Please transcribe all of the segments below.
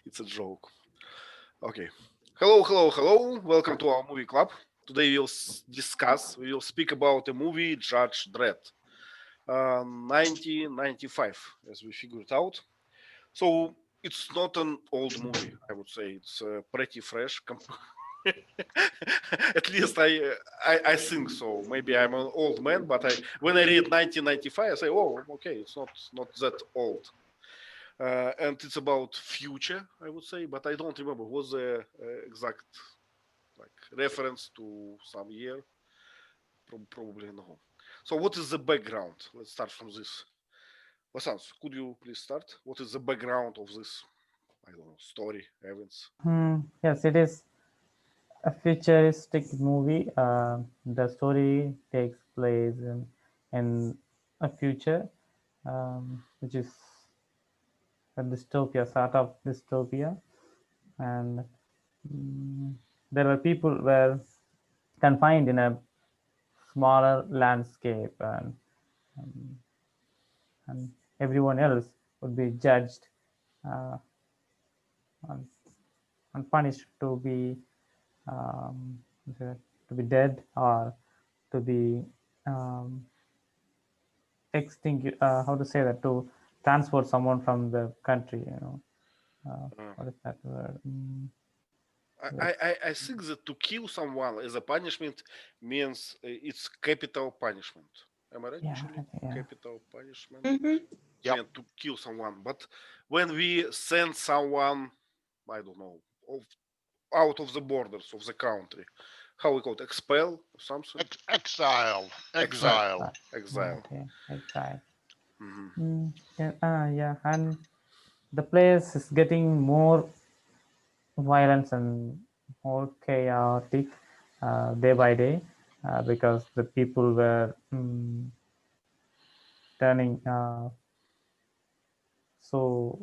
It's a joke. Okay. Hello, hello, hello. Welcome to our movie club. Today we will speak about a movie, Judge Dredd, 1995, as we figured out. So it's not an old movie, I would say. It's pretty fresh. At least I think so. Maybe I'm an old man, but when I read 1995, I say, oh, okay, it's not that old. And it's about future, I would say, but I don't remember was the exact like reference to some year. Probably no. So what is the background? Let's start from this. Vasans, could you please start? What is the background of this? I don't know, story, events. Yes, it is a futuristic movie. The story takes place in a future, which is a dystopia, sort of dystopia, and mm, there were people were confined in a smaller landscape, and everyone else would be judged uh, and, and punished um, to be dead or to be um, extinct. How to say that? To transport someone from the country. Uh, What is that word? I think that to kill someone as a punishment means it's capital punishment. Am I right, Yeah, Michelle? yeah. Capital punishment Hmm. meant to kill someone. But when we send someone, I don't know, out of the borders of the country, how we call it, expel or something? Exiled, Exile. exiled. Exile. Okay, exactly. Hmm. Yeah, yeah, and the place is getting more violent and more chaotic day by day because the people were turning so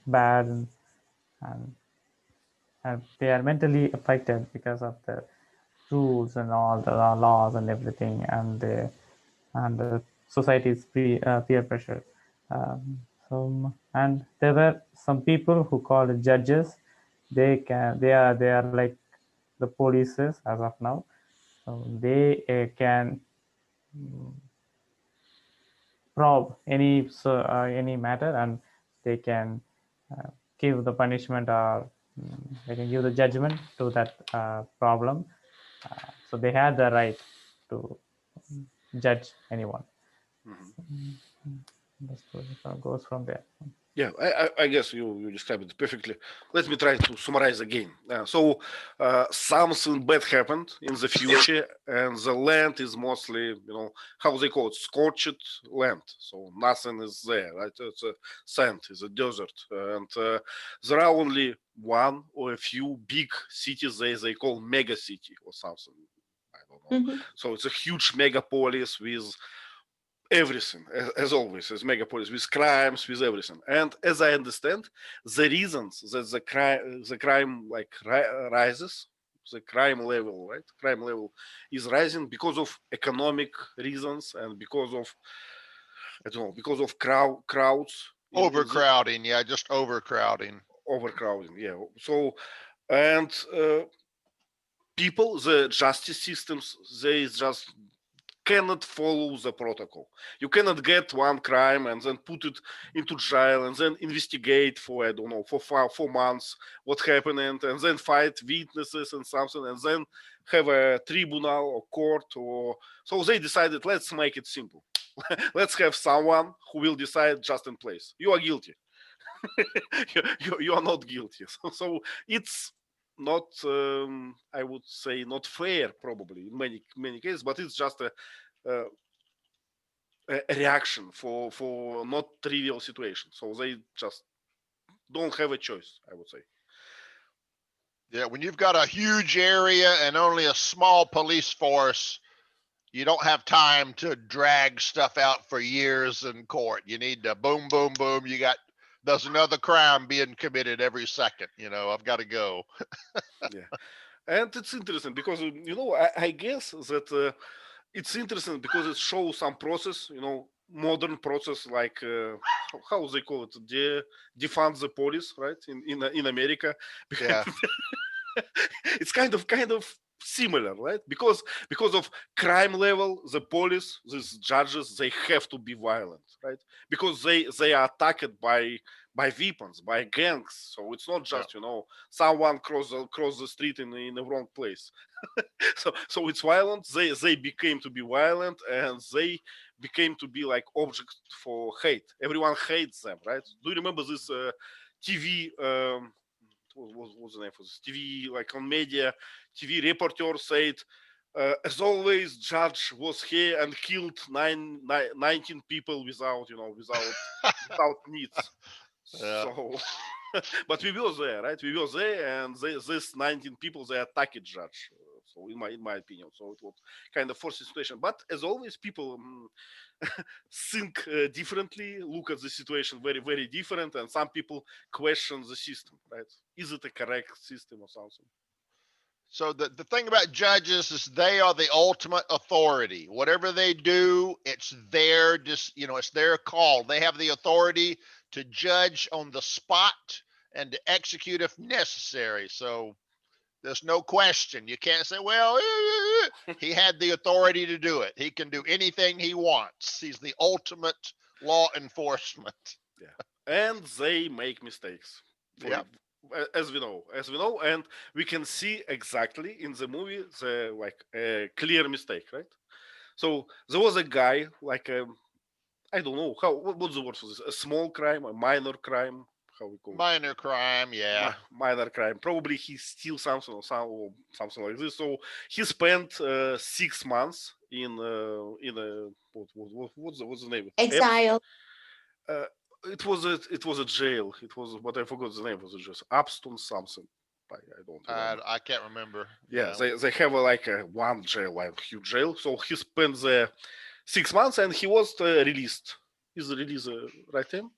bad, and, and they are mentally affected because of the rules and all the laws and everything, and the society's peer pressure. And there were some people who called judges. They are like the polices as of now. So they can probe any matter, and they can give the punishment, or they can give the judgment to that problem. So they had the right to judge anyone. Hmm. The story goes from there. Yeah, I guess you described it perfectly. Let me try to summarize again. Something bad happened in the future, and the land is mostly, how they call it, scorched land. So nothing is there, right? It's a sand, it's a desert, and there are only one or a few big cities they call mega city or something. I don't know. Hmm. So it's a huge megapolis with everything, as always, as megapolis, with crimes, with everything. And as I understand, the reasons that the crime like rises, the crime level, right, crime level is rising because of economic reasons and because of, I don't know, because of crowds in the Overcrowding, yeah, just overcrowding. overcrowding. Yeah. So and people, the justice systems, they just cannot follow the protocol. You cannot get one crime and then put it into jail and then investigate for, I don't know, for 4 months what happened, and then fight witnesses and something, and then have a tribunal or court. Or so they decided, let's make it simple. Let's have someone who will decide just in place. You are guilty. You are not guilty. So it's not, I would say, not fair, probably in many cases, but it's just uh, a reaction for not trivial situations. So they just don't have a choice, I would say. Yeah, when you've got a huge area and only a small police force, you don't have time to drag stuff out for years in court. You need to boom, boom, boom. There's another crime being committed every second. I've got to go. Yeah, and it's interesting because I guess that it's interesting because it shows some process. modern process like how they call it, defund the police, right? In America, Yeah. it's kind of similar, right? Because of crime level, the police, these judges, they have to be violent, right? Because they are attacked by weapons, by gangs. So it's not Yeah. just someone cross the street in the wrong place. So it's violent. They became to be violent, and they became to be like object for hate. Everyone hates them, right? Do you remember this TV? What's the name for this TV? Like on media, TV reporter said, as always, judge was here and killed 19 people without needs. Yeah. So, but we were there, right? We were there, and this 19 people they attacked judge. So in my opinion, so it was kind of forced situation. But as always, people think differently, look at the situation very very different, and some people question the system. Right? Is it a correct system or something? So the thing about judges is they are the ultimate authority. Whatever they do, it's their it's their call. They have the authority to judge on the spot and to execute if necessary. So there's no question. You can't say, well, he had the authority to do it. He can do anything he wants. He's the ultimate law enforcement. Yeah, and they make mistakes. Yeah. As we know, and we can see exactly in the movie the like a clear mistake, right? So there was a guy like I don't know what's the word for this? A small crime, a minor crime, how we call it? Minor crime. Yeah. Minor crime. Probably he steal something or something like this. So he spent 6 months in a what's the name? Exile. Uh, it was a jail. It was, but I forgot the name. Was it just Upstone something? I don't remember. I can't remember. Yeah, they have like a one jail, like huge jail. So he spent there 6 months, and he was released. Is the release right time?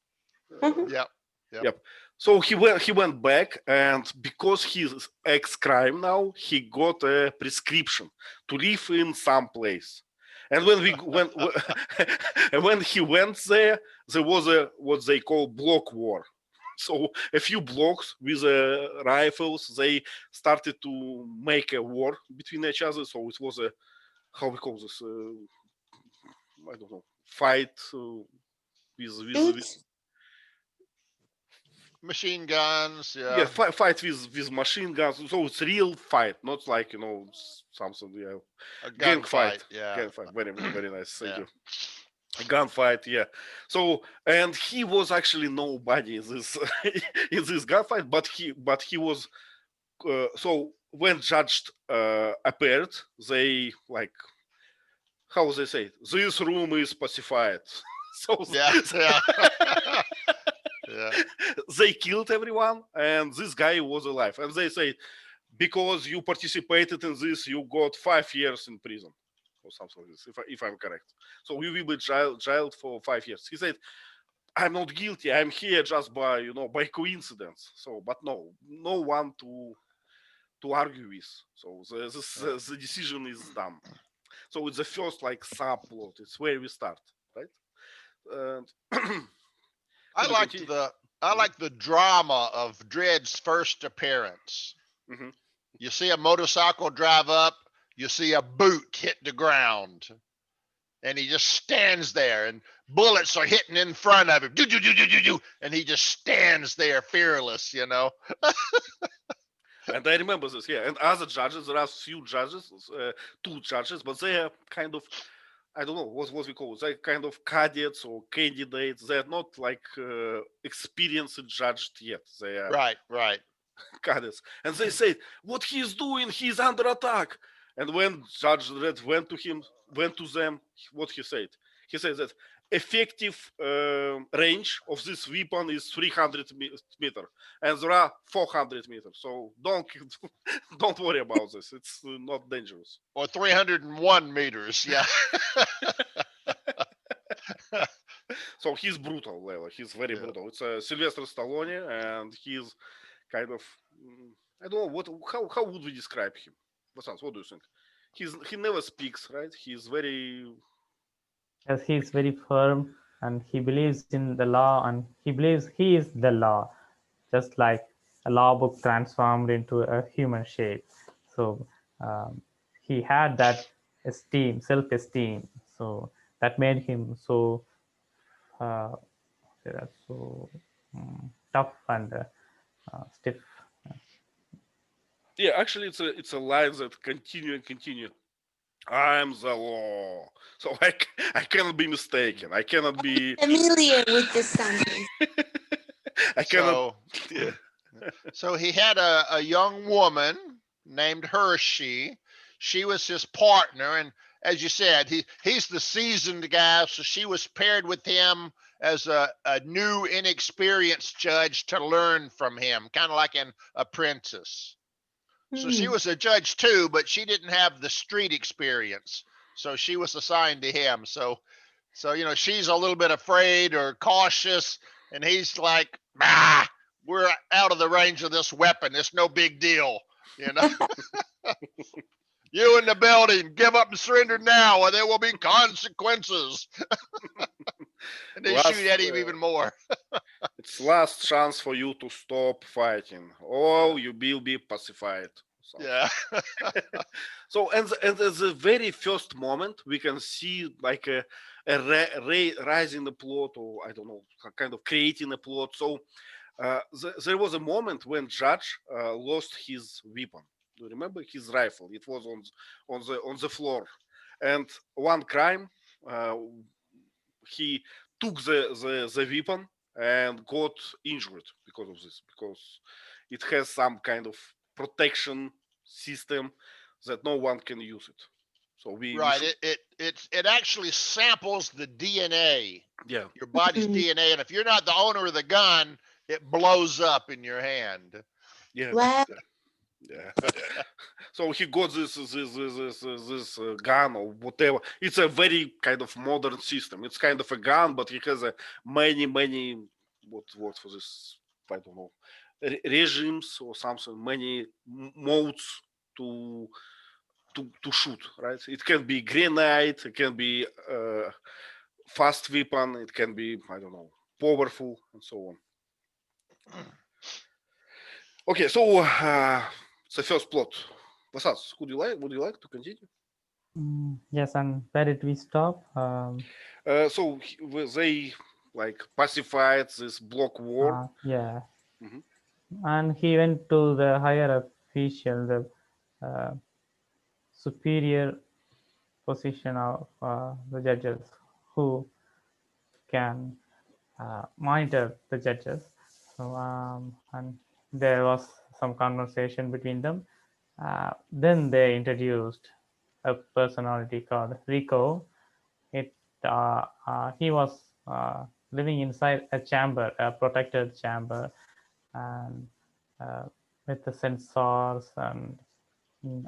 Mhm. Yep. Yep. Yep. So he went back, and because he's ex-crime now, he got a prescription to live in some place. And when he went there was a what they call block war. So a few blocks with rifles, they started to make a war between each other. So it was a how we call this? I don't know, fight with Shoots. Machine guns. yeah, Yeah. fight with machine guns. So it's real fight, not like something. Yeah, A gang gunfight. fight. Yeah. Gang fight. Very very nice. Thank Yeah. you. A gunfight. Yeah. So and he was actually nobody in this in this gunfight, but he was so when judged appeared, they like how they say this room is pacified. So Yeah. Yeah. Yeah. they killed everyone, and this guy was alive. And they say, because you participated in this, you got 5 years in prison or something like this, if I'm correct. So you will be jailed for 5 years. He said, I'm not guilty. I'm here just by coincidence. So, but no one to argue with. So the decision is done. So it's the first like subplot. It's where we start, right? And I could you liked continue? I like the drama of Dredd's first appearance. Mhm. You see a motorcycle drive up, you see a boot hit the ground, and he just stands there, and bullets are hitting in front of him, do, do, do, do, do, do, and he just stands there fearless, you know. And I remember this, yeah. And other judges, there are few judges, two judges, but they are kind of, I don't know what we call it. They're kind of cadets or candidates. They're not like experienced judged yet. They are Right, right. cadets, and they say what he's doing. He's under attack. And when Judge Dredd went to them, what he said? He said that effective range of this weapon is 300 meter, and there are 400 meters. So don't worry about this. It's not dangerous. Or 301 meters, yeah. So he's brutal, Lela. He's very Yeah. brutal. It's Sylvester Stallone, and he's kind of I don't know how would we describe him? What do you think? He never speaks, right? He's very Yes, he is very firm and he believes in the law and he believes he is the law, just like a law book transformed into a human shape. So he had that esteem, self-esteem. So that made him so uh, so tough and stiff. Yeah, actually, it's a line that continue and continue. I am the law, so I cannot be mistaken. I cannot be. Familiar with this sentence. I cannot. So, Yeah. so he had a young woman named Hershey. She was his partner, and as you said, he's the seasoned guy. So she was paired with him as a new, inexperienced judge to learn from him, kind of like an apprentice. So she was a judge too, but she didn't have the street experience. So she was assigned to him. So she's a little bit afraid or cautious, and he's like, ah, we're out of the range of this weapon. It's no big deal. You in the building, give up and surrender now, or there will be consequences. And they shoot at him even more. It's last chance for you to stop fighting, or you will be pacified. Yeah. So and the very first moment we can see like a rising the plot, or I don't know, kind of creating a plot. So there was a moment when Judge lost his weapon. Do you remember his rifle? It was on the floor, and one crime, he took the weapon and got injured because of this, because it has some kind of protection system that no one can use it. So we Right. should, It actually samples the DNA, yeah, your body's DNA, and if you're not the owner of the gun, it blows up in your hand. yeah, Well, yeah. So he got this gun or whatever. It's a very kind of modern system. It's kind of a gun, but it has a many what for this, I don't know, regimes or something, many modes to to shoot. Right? It can be grenade, it can be fast weapon, it can be, I don't know, powerful and so on. Okay, so the first plot. Vasas, would you like to continue? Yes, and where did we stop? So they like pacified this block war. Yeah, Mhm. and he went to the higher official, the uh, superior position of the judges who can monitor the judges. So, and there was some conversation between them. Then they introduced a personality called Rico. It he was living inside a chamber, a protected chamber, and uh, with the sensors and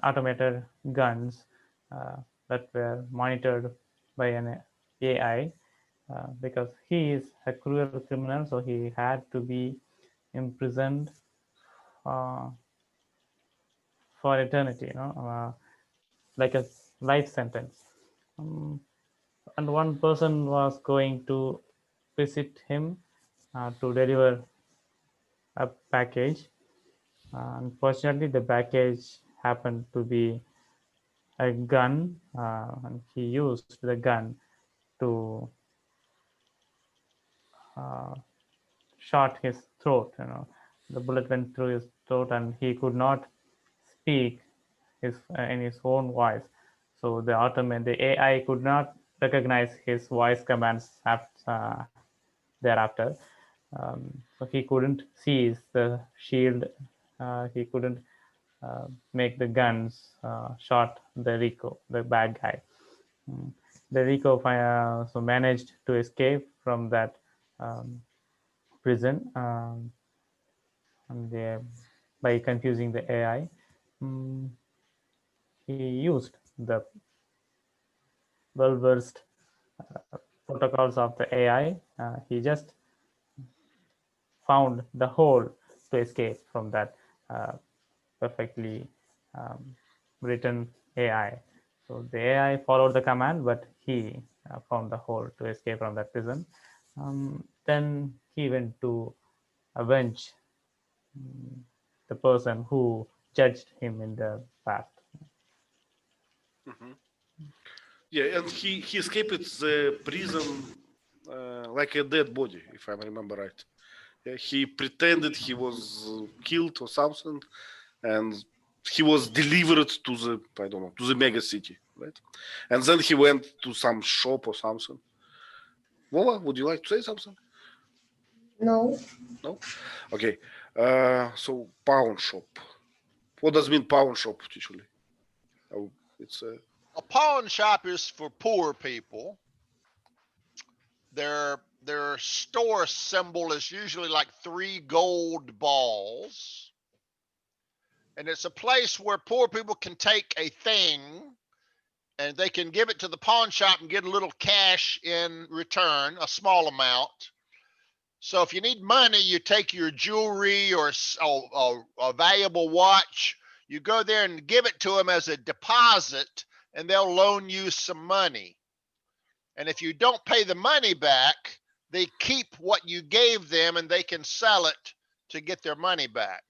automated guns that were monitored by an AI because he is a cruel criminal, so he had to be imprisoned uh, for eternity, like a life sentence. Um, and one person was going to visit him to deliver a package. Unfortunately, the package happened to be a gun, and he used the gun to uh, shot his throat. The bullet went through his throat, and he could not speak in his own voice. So the AI could not recognize his voice commands thereafter. So he couldn't seize the shield. He couldn't make the guns shot the Rico, the bad guy. Mm. The Rico so managed to escape from that um, prison and by confusing the AI. Mm, he used the well-versed protocols of the AI. He just found the hole to escape from that uh, perfectly written AI. So the AI followed the command, but he found the hole to escape from that prison. Then he went to avenge the person who judged him in the past. Yeah, and he escaped the prison like a dead body, if I remember right. Yeah, he pretended he was killed or something, and he was delivered to the, I don't know, to the mega city, right? And then he went to some shop or something. Vola, would you like to say something? No. No? Okay. So pawn shop. What does mean pawn shop actually? Oh, it's A pawn shop is for poor people. Their store symbol is usually like 3 gold balls. And it's a place where poor people can take a thing and they can give it to the pawn shop and get a little cash in return, a small amount. So if you need money, you take your jewelry or a valuable watch, you go there and give it to them as a deposit, and they'll loan you some money. And if you don't pay the money back, they keep what you gave them and they can sell it to get their money back.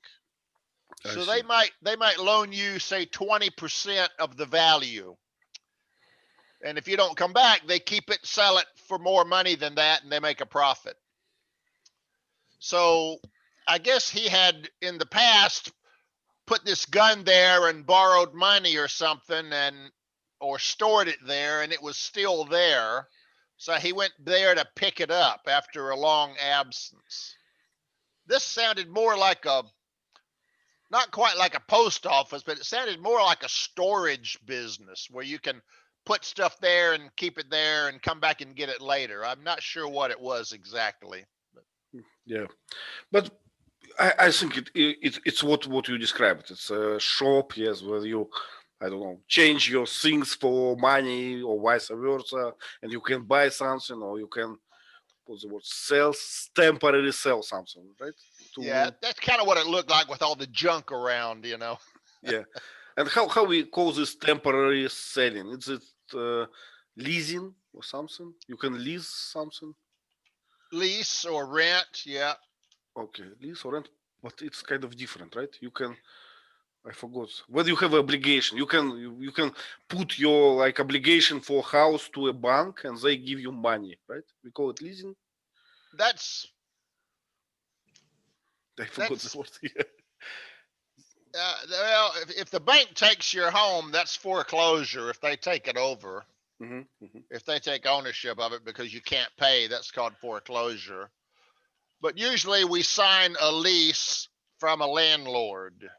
So they might loan you, say, 20% of the value. And if you don't come back, they keep it, sell it for more money than that, and they make a profit. So I guess he had in the past put this gun there and borrowed money or something or stored it there, and it was still there. So he went there to pick it up after a long absence. This sounded more like not quite like a post office, but it sounded more like a storage business where you can put stuff there and keep it there and come back and get it later. I'm not sure what it was exactly. yeah, but I think it's what you described. It's a shop, yes, where you, I don't know, change your things for money or vice versa, and you can buy something or you can, what's the word, temporarily sell something, right? Yeah, that's kind of what it looked like with all the junk around, Yeah. And how we call this temporary selling? Is it leasing or something? You can lease something. Lease or rent, yeah. Okay, lease or rent, but it's kind of different, right? You can, I forgot, whether you have obligation, you can put your like obligation for house to a bank and they give you money, right? We call it leasing. That's I forgot this word. Yeah. well, if the bank takes your home, that's foreclosure if they take it over. If they take ownership of it because you can't pay, that's called foreclosure. But usually we sign a lease from a landlord.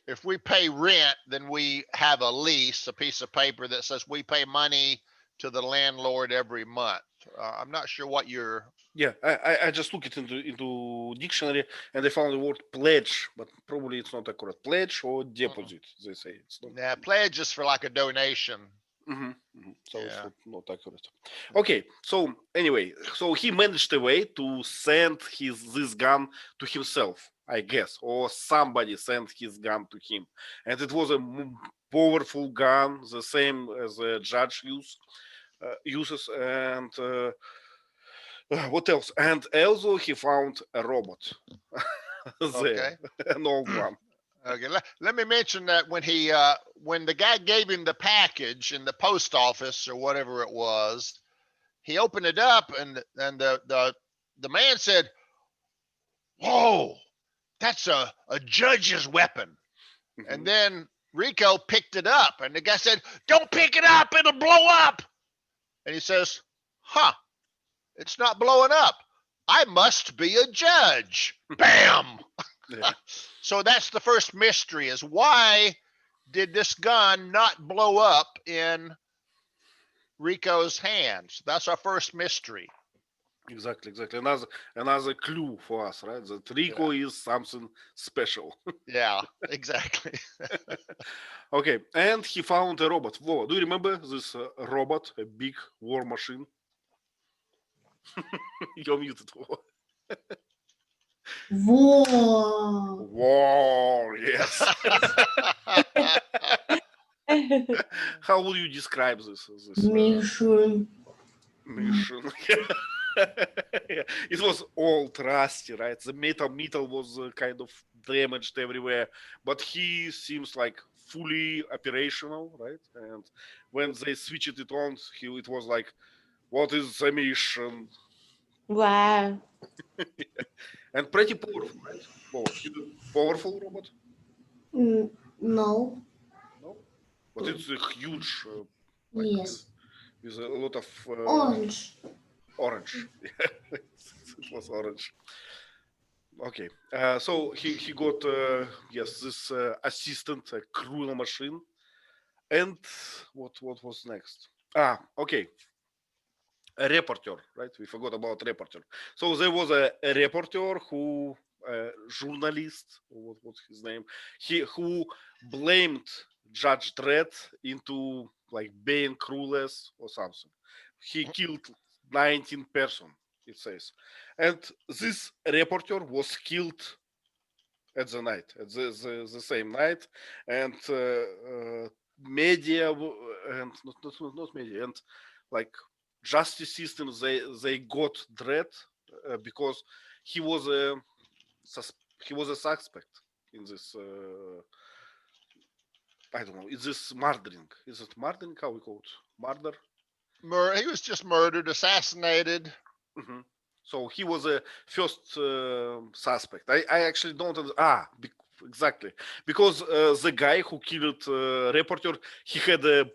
If we pay rent, then we have a lease, a piece of paper that says we pay money to the landlord every month. I'm not sure what you're. Yeah, I just looked into dictionary and I found the word pledge, but probably it's not accurate. Pledge or deposit, they say. It's not. Yeah, pledge is for like a donation. So Yeah. it's not accurate. Okay, so anyway, so he managed a way to send this gun to himself, I guess, or somebody sent his gun to him, and it was a powerful gun, the same as the judge uses, and what else? And also he found a robot there, Okay. an old one. Okay, let me mention that when the guy gave him the package in the post office or whatever it was, he opened it up and the man said, "Whoa, that's a judge's weapon." And then Rico picked it up and the guy said, "Don't pick it up, it'll blow up." And he says, "Huh, it's not blowing up. I must be a judge." Bam. Yeah. So that's the first mystery, is why did this gun not blow up in Rico's hands? That's our first mystery. Exactly. Another clue for us, right? That Rico is something special. Yeah, exactly. Okay, and he found a robot. Whoa, do you remember this robot, a big war machine? You're muted. Whoa. War, yes. How will you describe this Mission. mission? Yeah. It was all rusty, right? The metal was kind of damaged everywhere, but he seems like fully operational, right? And when they switched it on, it was like, "What is the mission?" Wow. And pretty powerful, right? Powerful robot? No. No, but it's a huge, like Yes. with a lot of Orange. orange. It was orange. Okay, so he got yes this assistant, a cruel machine, and what was next? Okay, a reporter, right? We forgot about reporter. So there was a reporter who, journalist, what's his name? He who blamed Judge Dredd into like being cruelest or something. He killed 19 person, it says, and this reporter was killed at the night, at the same night, and media and not media and like justice system, they got Dredd because he was a he was a suspect in this I don't know, is this murdering, is it murdering, how we call it, murder? He was just murdered, assassinated. Mhm. So he was a first suspect. I actually don't exactly, because the guy who killed reporter, he had a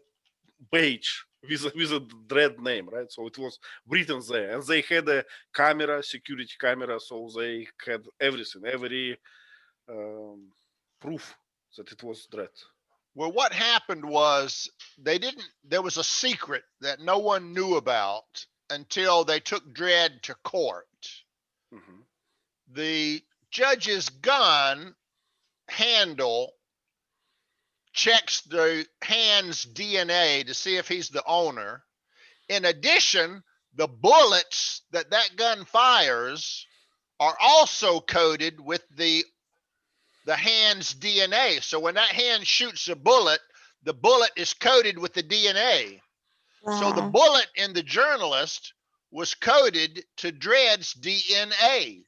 badge with a Dredd name, right? So it was written there, and they had a camera, security camera, so they had everything, every proof that it was Dredd. Well, what happened was there was a secret that no one knew about until they took Dredd to court. Mhm. The judge's gun handle checks the hand's DNA to see if he's the owner. In addition, the bullets that gun fires are also coated with the hand's DNA. So when that hand shoots a bullet, the bullet is coated with the DNA. So the Wow. bullet in the journalist was coded to Dredd's DNA,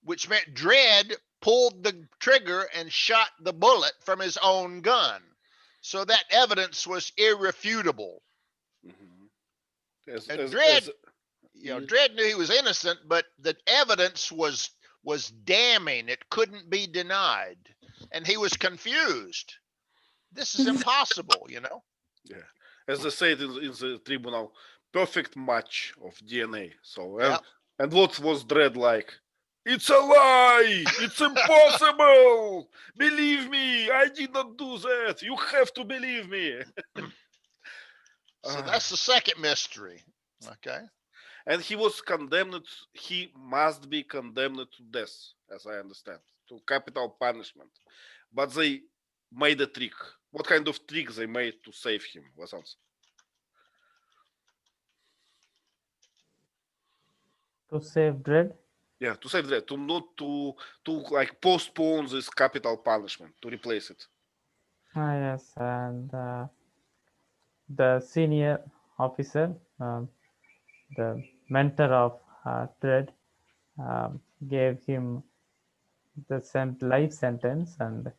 which meant Dredd pulled the trigger and shot the bullet from his own gun. So that evidence was irrefutable. Mhm. And Dredd, Yeah. Dredd knew he was innocent, but the evidence was damning. It couldn't be denied. And he was confused. This is impossible, Yeah, as they said in the tribunal, perfect match of DNA. So Yeah. and what was Dredd like? It's a lie! It's impossible! Believe me, I did not do that. You have to believe me. So Ah, that's the second mystery. Okay. and he was condemned. He must be condemned to death, as I understand, to capital punishment. But they made a trick. What kind of trick they made to save him? Was To save Dredd. Yeah, to save that, to not to like postpone this capital punishment, to replace it. Yes, and the senior officer, the mentor of Dredd, gave him the life sentence and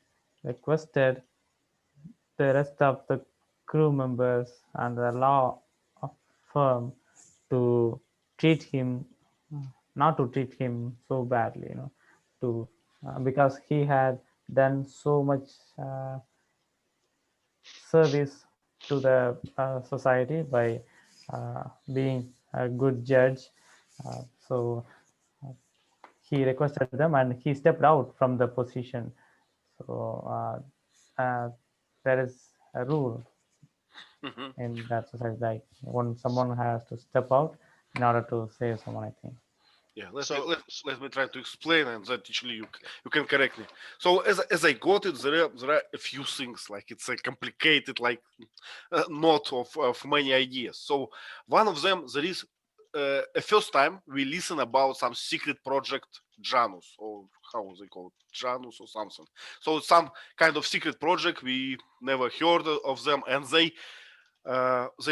requested the rest of the crew members and the law firm to treat him, not to treat him so badly, to because he had done so much service to the society by being a good judge. So he requested them and he stepped out from the position. So there is a rule Mhm. in that society, like when someone has to step out in order to save someone, I think. Yeah, let me try to explain, and that actually you can correct me. So as I got it, there are a few things, like it's a complicated like knot of many ideas. So one of them, there is first time we listen about some secret project Janus, or how they call it, Janus or something. So it's some kind of secret project we never heard of them, and they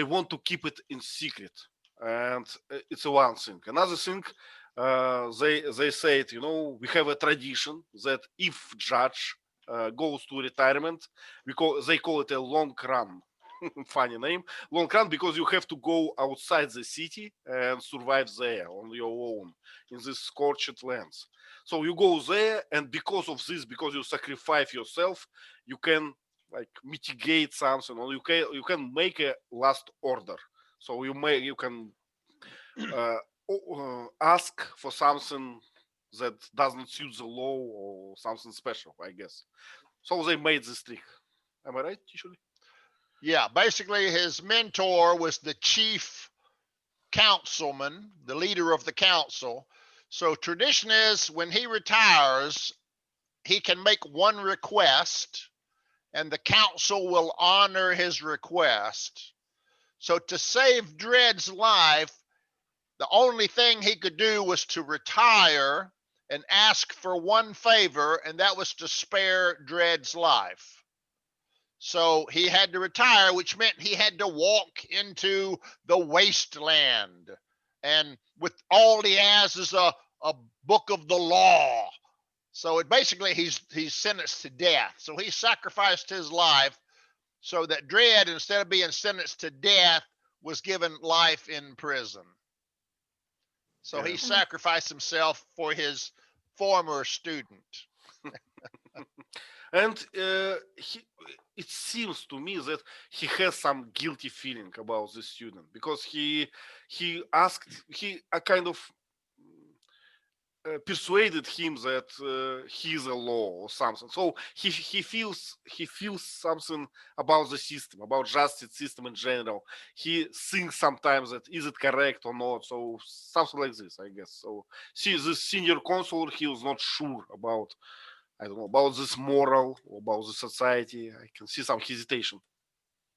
want to keep it in secret. And it's a one thing. Another thing, they said, we have a tradition that if judge goes to retirement, they call it a long run. Funny name, long run, because you have to go outside the city and survive there on your own in these scorched lands. So you go there, and because of this, because you sacrifice yourself, you can like mitigate something, or you can make a last order. So you can ask for something that doesn't suit the law or something special, I guess. So they made this trick. Am I right, usually? Yeah, basically his mentor was the chief councilman, the leader of the council. So tradition is when he retires, he can make one request and the council will honor his request. So to save Dredd's life, the only thing he could do was to retire and ask for one favor, and that was to spare Dredd's life. So he had to retire, which meant he had to walk into the wasteland. And with all he has is a book of the law. So it basically he's sentenced to death. So he sacrificed his life so that Dredd, instead of being sentenced to death, was given life in prison. So he Yeah. sacrificed himself for his former student. And it seems to me that he has some guilty feeling about the student, because he kind of persuaded him that he's a law or something. So he feels something about the system, about justice system in general. He thinks sometimes that is it correct or not. So something like this, I guess. So see, this senior consul, he was not sure about, I don't know, about this moral or about the society. I can see some hesitation.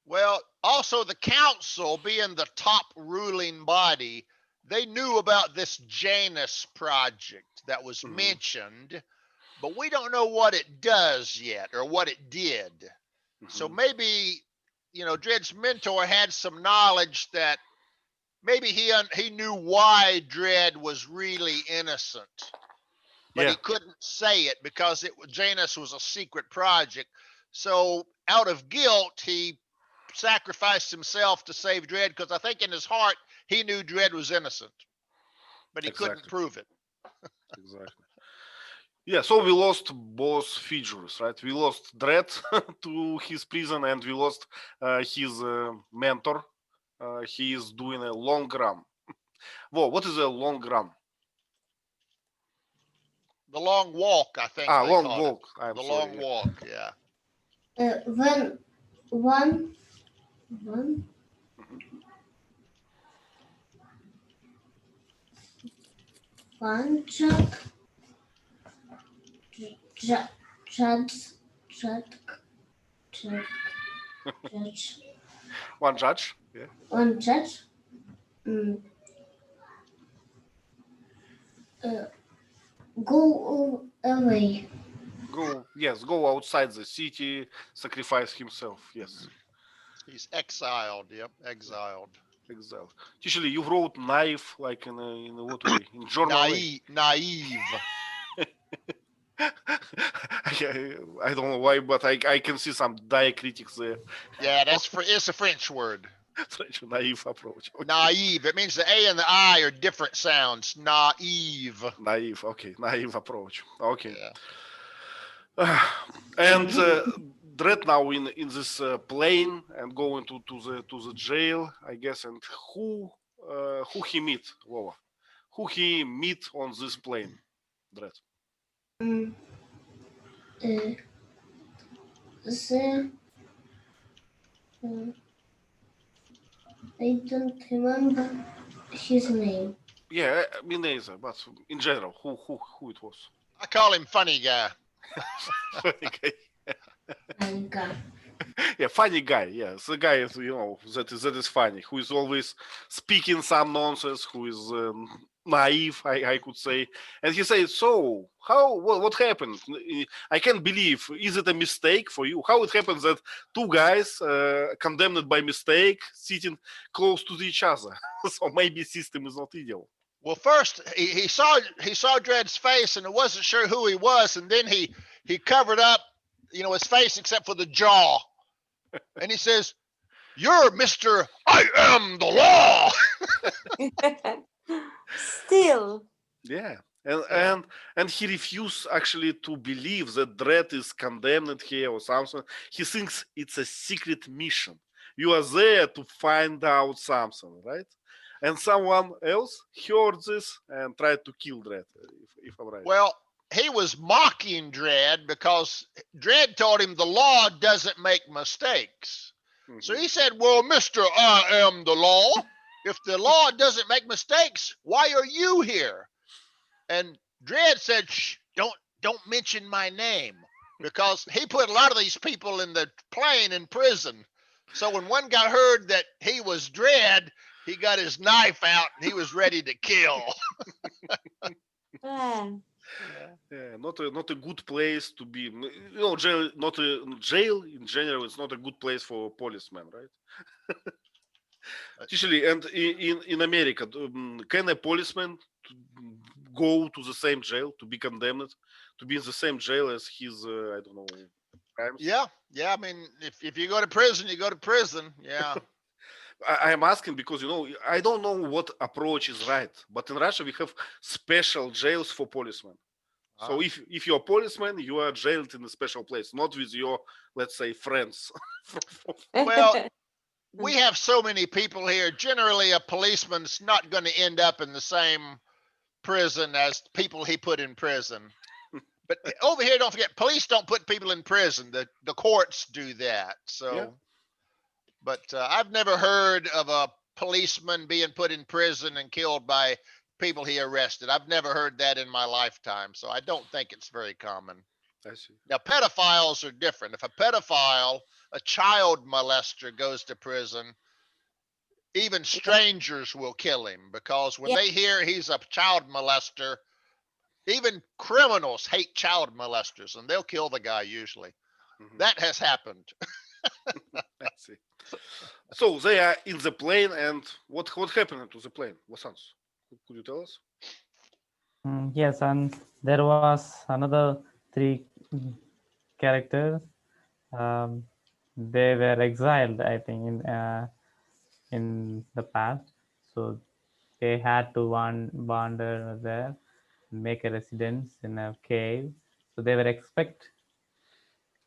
Well, also the council, being the top ruling body, they knew about this Janus project that was Mhm. mentioned, but we don't know what it does yet or what it did. So Mhm. maybe, Dredd's mentor had some knowledge that maybe he knew why Dredd was really innocent, but Yeah, he couldn't say it because Janus was a secret project. So out of guilt, he sacrificed himself to save Dredd, because I think in his heart he knew Dredd was innocent, but he couldn't exactly. prove it. Exactly. Yeah, so we lost both figures, right? We lost Dredd to his prison, and we lost his mentor. He is doing a long run. Whoa, what is a long run? The long walk, I think they Long called it. walk. I'm The sorry. long walk, yeah. When one Mhm. one judge judge judge judge One judge. Yeah. one judge mm, uh, go away. Go outside the city, sacrifice himself. Yes, He's exiled. Yep, exiled. exile. Usually, you wrote knife like in a what way? In journal way. Naive. I don't know why, but I can see some diacritics there. Yeah, it's a French word. Such a naive approach. Okay. Naive. It means the A and the I are different sounds. Naive. Naive. Okay, naive approach. Okay. Yeah. And Dredd now in this plane and going to the jail, I guess. And who he meet, Lola? Who he meet on this plane, Dredd? Mm, uh, the I don't remember his name. Yeah, me neither. But in general, who it was? I call him funny guy. Okay. Anka. Yeah, funny guy. Yeah, the guy is, that is funny. Who is always speaking some nonsense. Who is naive, I could say. And he says, "So, what happened? I can't believe. Is it a mistake for you? How it happens that two guys condemned by mistake sitting close to each other? So maybe system is not ideal." Well, first he saw Dredd's face and wasn't sure who he was, and then he covered up, his face except for the jaw, and he says, "You're Mr. I am the law." Still. Yeah. And, Yeah. and he refused actually to believe that Dredd is condemned here or something. He thinks it's a secret mission. You are there to find out something, right? And someone else heard this and tried to kill Dredd, if I'm right. Well, he was mocking Dredd because Dredd told him the law doesn't make mistakes. So he said, "Well, Mr. I am the law. If the law doesn't make mistakes, why are you here?" And Dredd said, "Shh, don't mention my name," because he put a lot of these people in the plane in prison. So when one guy heard that he was Dredd, he got his knife out and he was ready to kill. Ah, Yeah, not a good place to be. Jail, not a jail in general. It's not a good place for policemen, right? Especially, and in America, can a policeman go to the same jail to be condemned, to be in the same jail as his I don't know crimes? Yeah. I mean, if you go to prison, you go to prison. Yeah. I'm asking because I don't know what approach is right, but in Russia we have special jails for policemen. So if you're a policeman, you are jailed in a special place, not with your, let's say, friends. Well, we have so many people here. Generally, a policeman's not going to end up in the same prison as people he put in prison. But over here, don't forget, police don't put people in prison. The courts do that. So, Yeah. But I've never heard of a policeman being put in prison and killed by people he arrested. I've never heard that in my lifetime. So I don't think it's very common. I see. Now, pedophiles are different. If a pedophile, a child molester, goes to prison, even strangers will kill him because when Yeah. they hear he's a child molester, even criminals hate child molesters and they'll kill the guy usually. Mhm. That has happened. I see. So they are in the plane, and what happened to the plane? Wasans, could you tell us? Yes, and there was another three characters. Um, they were exiled, I think, in the past. So they had to wander there, make a residence in a cave. So they were expect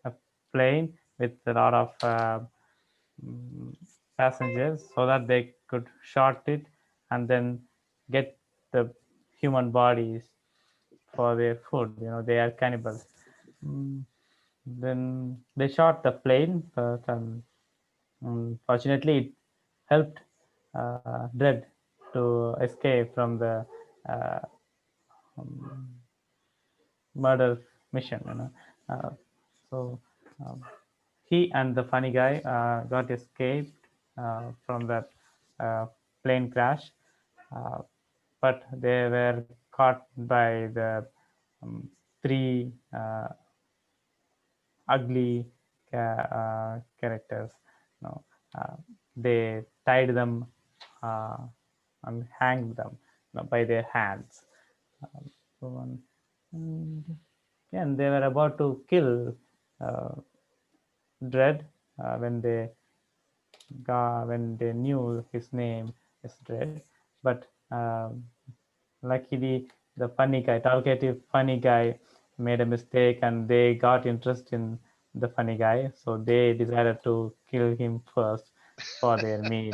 a plane with a lot of passengers so that they could short it and then get the human bodies for their food. They are cannibals. Then they shot the plane, but unfortunately, it helped Dredd to escape from the uh, murder mission. So he and the funny guy got escaped from that plane crash, uh, but they were caught by the three ugly characters. They tied them uh, and hanged them by their hands. And they were about to kill Dredd when they knew his name is Dredd, but luckily the talkative funny guy made a mistake, and they got interest in the funny guy, so they decided to kill him first for their meal.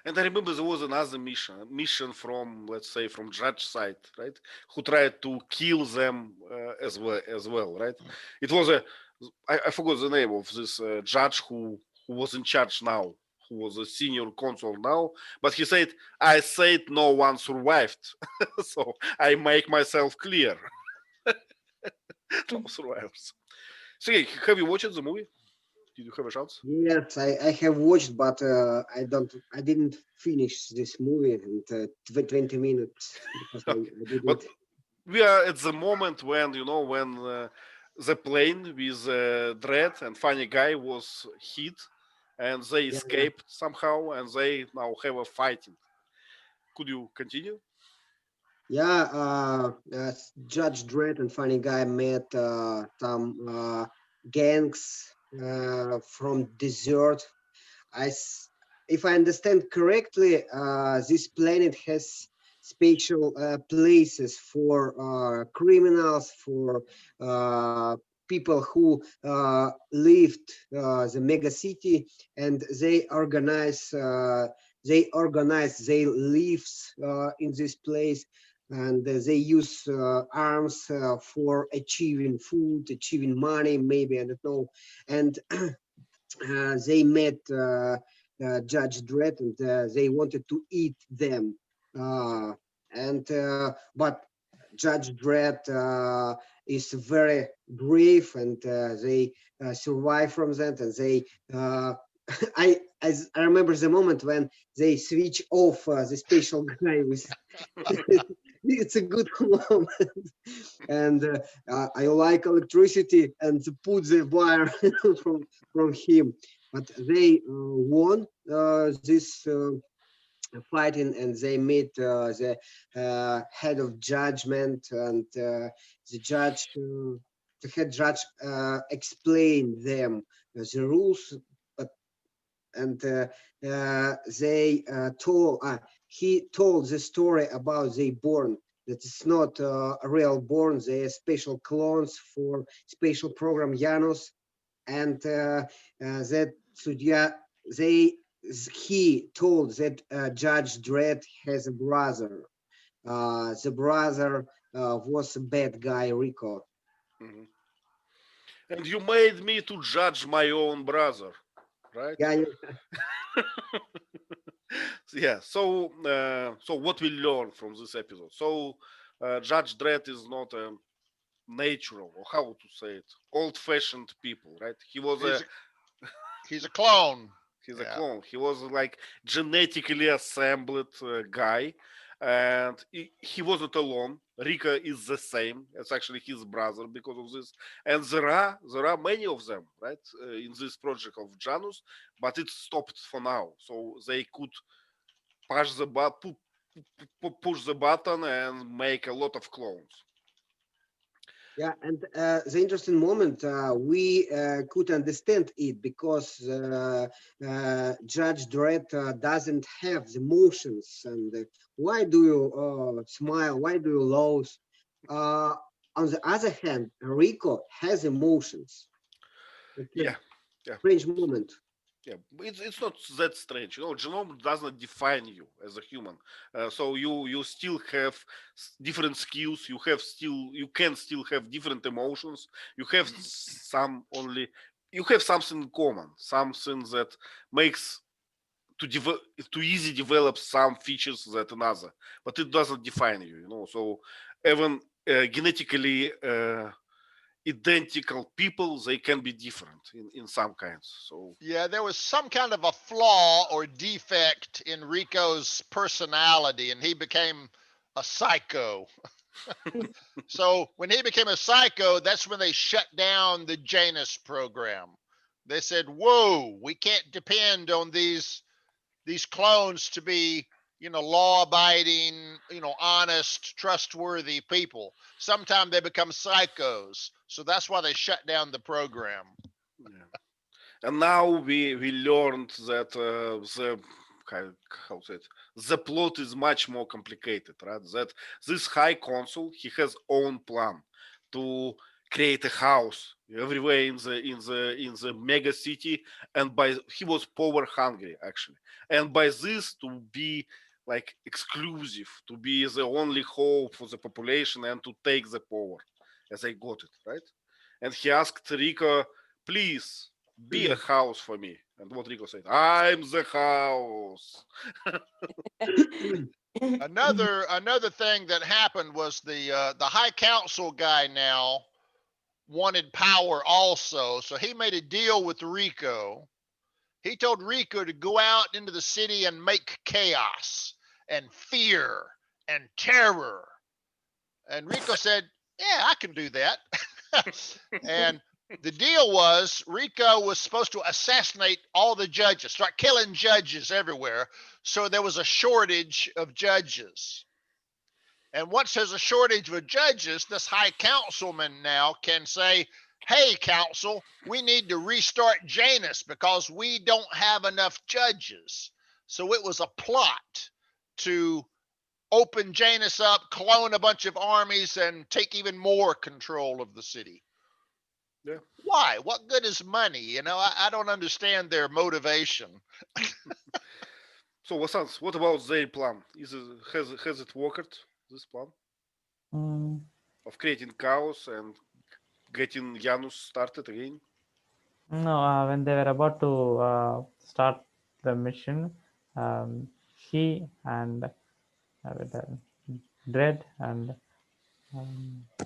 And I remember there was another mission from, let's say, from judge side, right? Who tried to kill them as well, right? It was I forgot the name of this judge who was in charge now, who was a senior consul now, but he said, "I said no one survived, so I make myself clear." No survivors. Sergey, have you watched the movie? Did you have a chance? Yes, I have watched, but I didn't finish this movie in 20 minutes because I didn't. But we are at the moment when when the plane with Dredd and Funny Guy was hit, and they Yeah, escaped somehow, and they now have a fighting. Could you continue? yeah. Judge Dredd and Funny Guy met some gangs from desert. If I understand correctly, this planet has special places for criminals, for people who lived the mega city, and they organize their lives in this place, and they use arms for achieving food, achieving money, maybe, I don't know. And they met Judge Dredd, and they wanted to eat them. Uh, and But Judge Dredd is very brave, and they survive from that. And they, I remember the moment when they switch off the special guy with. It's a good moment, and I like electricity and put the wire from him. But they won this fighting, and they meet the head of judgment, and the head judge explained them the rules. But and they told he told the story about they born, that it's not a real born, they are special clones for special program Janus. And that Sudya, they he told that Judge Dredd has a brother. The brother was a bad guy, Rico. Mhm. And you made me to judge my own brother, right? Yeah, Yeah. So what we learn from this episode? So Judge Dredd is not a natural, or how to say it, old-fashioned people, right? He's a, he's a clone. He's a Yeah. clone. He was like genetically assembled guy, and he wasn't alone. Rika is the same. It's actually his brother because of this. And there are many of them, right, in this project of Janus, but it stopped for now. So they could push the push the button and make a lot of clones. yeah, and the interesting moment, we could understand it because Judge Dredd doesn't have the emotions. And why do you smile? Why do you laugh? Uh, on the other hand, Rico has emotions. It's a Yeah, yeah. strange moment. Yeah, it's not that strange. Genome does not define you as a human. So you still have different skills. You can still have different emotions. You have you have something in common, something that makes to easy develop some features that another, but it doesn't define you. So even genetically identical people, they can be different in some kinds. So Yeah, there was some kind of a flaw or defect in Rico's personality, and he became a psycho. So when he became a psycho, that's when they shut down the Janus program. They said, "Whoa, we can't depend on these clones to be, law-abiding, honest, trustworthy people. Sometimes they become psychos." So that's why they shut down the program. yeah. And now we learned that the how, how say it, the plot is much more complicated, right? That this high consul, he has own plan to create a house everywhere in the mega city, and by he was power hungry actually, and by this to be like exclusive, to be the only hope for the population and to take the power as I got it right. And he asked Rico, please be a house for me. And what Rico said, I'm the house. Another thing that happened was the High Council guy now wanted power also. So he made a deal with Rico. He told Rico to go out into the city and make chaos and fear and terror. And Rico said, yeah, I can do that. And the deal was Rico was supposed to assassinate all the judges, start killing judges everywhere. So there was a shortage of judges. And once there's a shortage of judges, this high councilman now can say, hey, council, we need to restart Janus because we don't have enough judges. So it was a plot to open Janus up, clone a bunch of armies, and take even more control of the city. Yeah. Why? What good is money? You know, I don't understand their motivation. So, what about their plan? Has it worked? This plan Mm, of creating chaos and getting Janus started again? no, when they were about to start the mission, he and with Dredd and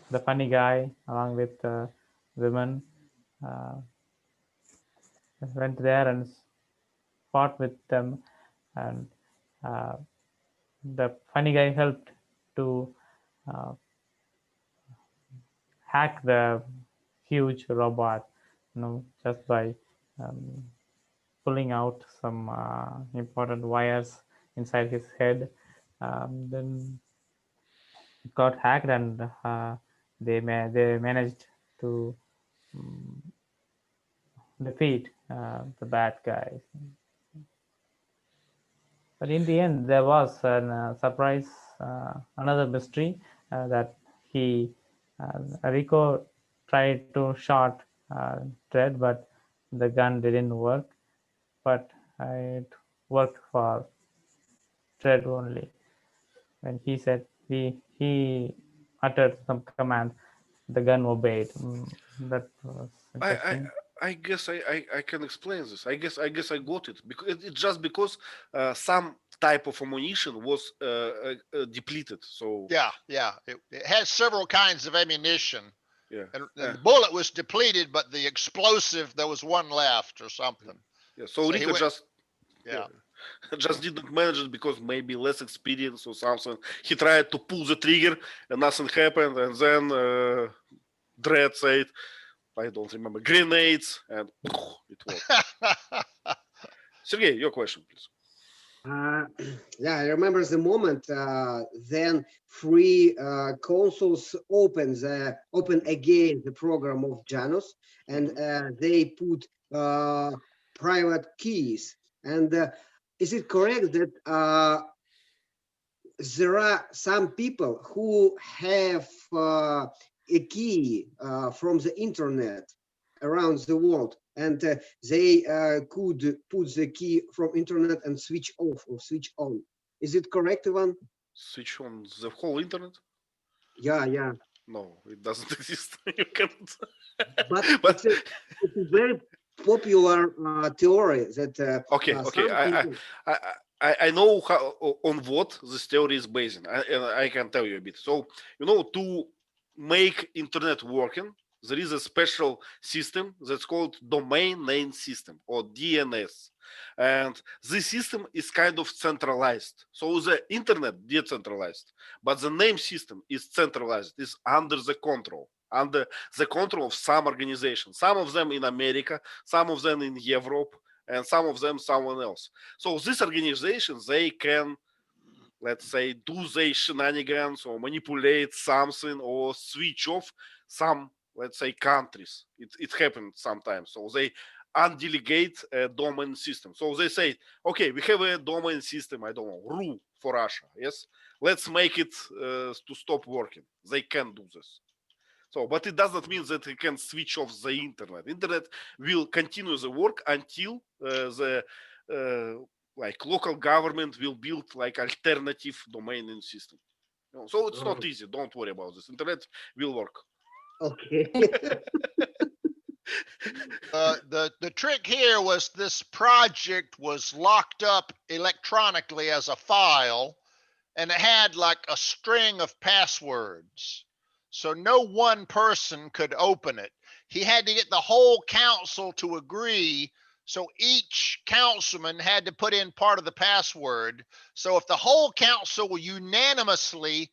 the funny guy, along with the women, uh, went there and fought with them, and uh, the funny guy helped to uh, hack the huge robot, just by um, pulling out some important wires inside his head. Then it got hacked, and they managed to defeat the bad guys. But in the end, there was a surprise, another mystery that Rico tried to shot Dredd, but the gun didn't work. But it worked for Dredd only. When he said he uttered some command, the gun obeyed. That was I, I interesting. I guess I can explain this. I guess I got it because it's just because some type of ammunition was depleted. So Yeah. It has several kinds of ammunition. yeah, And the bullet was depleted, but the explosive, there was one left or something. yeah. So So he Rico went, just yeah. just didn't manage it because maybe less experience or something. He tried to pull the trigger and nothing happened, and then Dredd said, I don't remember, grenades, and it worked. Sergey, your question, please. Yeah, I remember the moment. Then free consoles open again the program of Janus, and they put private keys. And is it correct that there are some people who have a key from the internet around the world, and they could put the key from internet and switch off or switch on? Is it correct, Ivan? Switch on the whole internet? Yeah. No, it doesn't exist. You can't. But But it's a very popular theory that okay, some people. I know how on what this theory is based, and I can tell you a bit. So to make internet working, there is a special system that's called domain name system or DNS, and this system is kind of centralized. So the internet decentralized, but the name system is centralized. Is under the control of some organization. Some of them in America, some of them in Europe, and some of them someone else. So these organizations, they can, let's say, do their shenanigans or manipulate something or switch off some, let's say, countries. It happens sometimes. So they undelegate a domain system. So they say, okay, we have a domain system, I don't know, RU for Russia. Yes, let's make it to stop working. They can do this. So, but it does not mean that you can switch off the internet. Internet will continue the work until the like local government will build like alternative domain name system. So it's not easy. Don't worry about this. Internet will work. Okay. The trick here was this project was locked up electronically as a file, and it had like a string of passwords. So no one person could open it. He had to get the whole council to agree. So each councilman had to put in part of the password. So if the whole council unanimously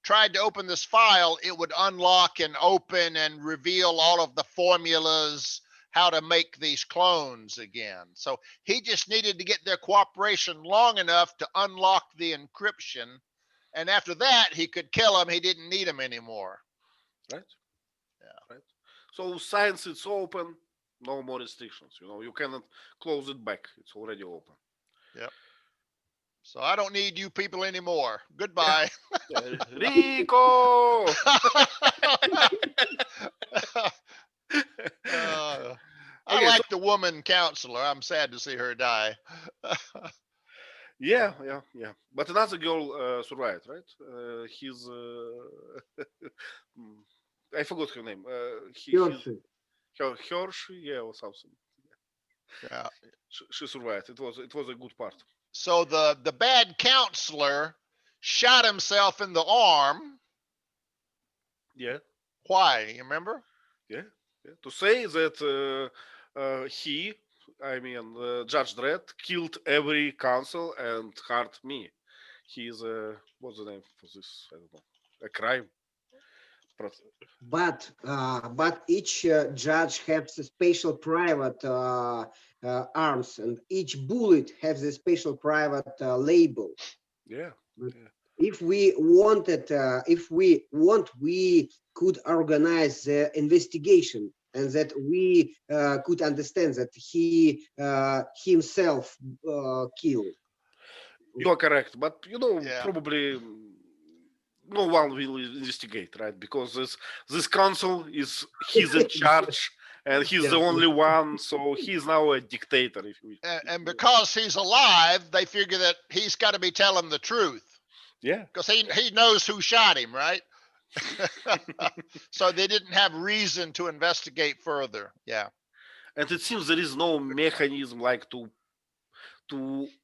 tried to open this file, it would unlock and open and reveal all of the formulas, how to make these clones again. So he just needed to get their cooperation long enough to unlock the encryption. And after that, he could kill them. He didn't need them anymore. Right? Yeah. Right. So science is open, no more restrictions. You cannot close it back. It's already open. Yep. So I don't need you people anymore. Goodbye. Rico! I Okay, like the woman counselor. I'm sad to see her die. yeah. But another girl survived, right? He's I forgot her name. Hershey. Hershey, yeah, or something. Yeah. She survived. It was a good part. So the bad counselor shot himself in the arm. Yeah, Why? You remember? yeah. To say that Judge Dredd killed every council and hurt me. He's what's the name for this? I don't know. A crime. But each judge has a special private arms, and each bullet has a special private label. Yeah. But Yeah. if we want, we could organize the investigation, and that we could understand that he himself killed. You are correct, but Yeah. probably no one will investigate, right? Because this council he's in charge and he's the Yeah. only one, so he's now a dictator. If we, And because he's alive, they figure that he's got to be telling the truth. yeah, Because he knows who shot him, right? So they didn't have reason to investigate further. Yeah. and it seems there is no mechanism like to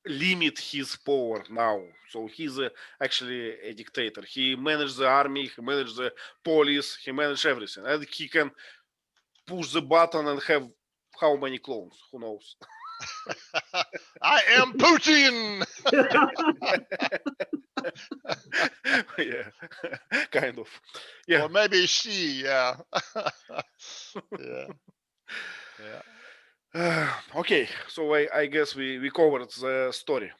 limit his power now. So he's actually a dictator. He managed the army, he managed the police, he managed everything, and he can push the button and have how many clones? Who knows? I am Putin. Yeah, kind of. Yeah. Or maybe she. Yeah. Yeah. Yeah. Okay, so I guess we covered the story,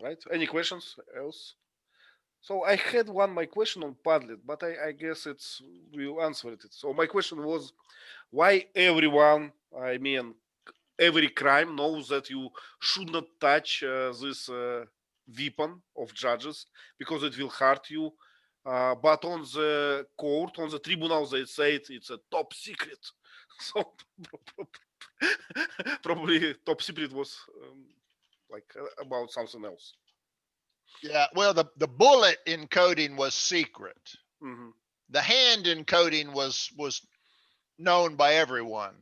right? Any questions else? So I had my question on Padlet, but I guess we answered it. So my question was, why everyone, every crime knows that you should not touch this weapon of judges because it will hurt you. But on the court, on the tribunal, they say it's a top secret. So probably top secret was about something else. Yeah. Well, the bullet encoding was secret. Hmm. The hand encoding was known by everyone.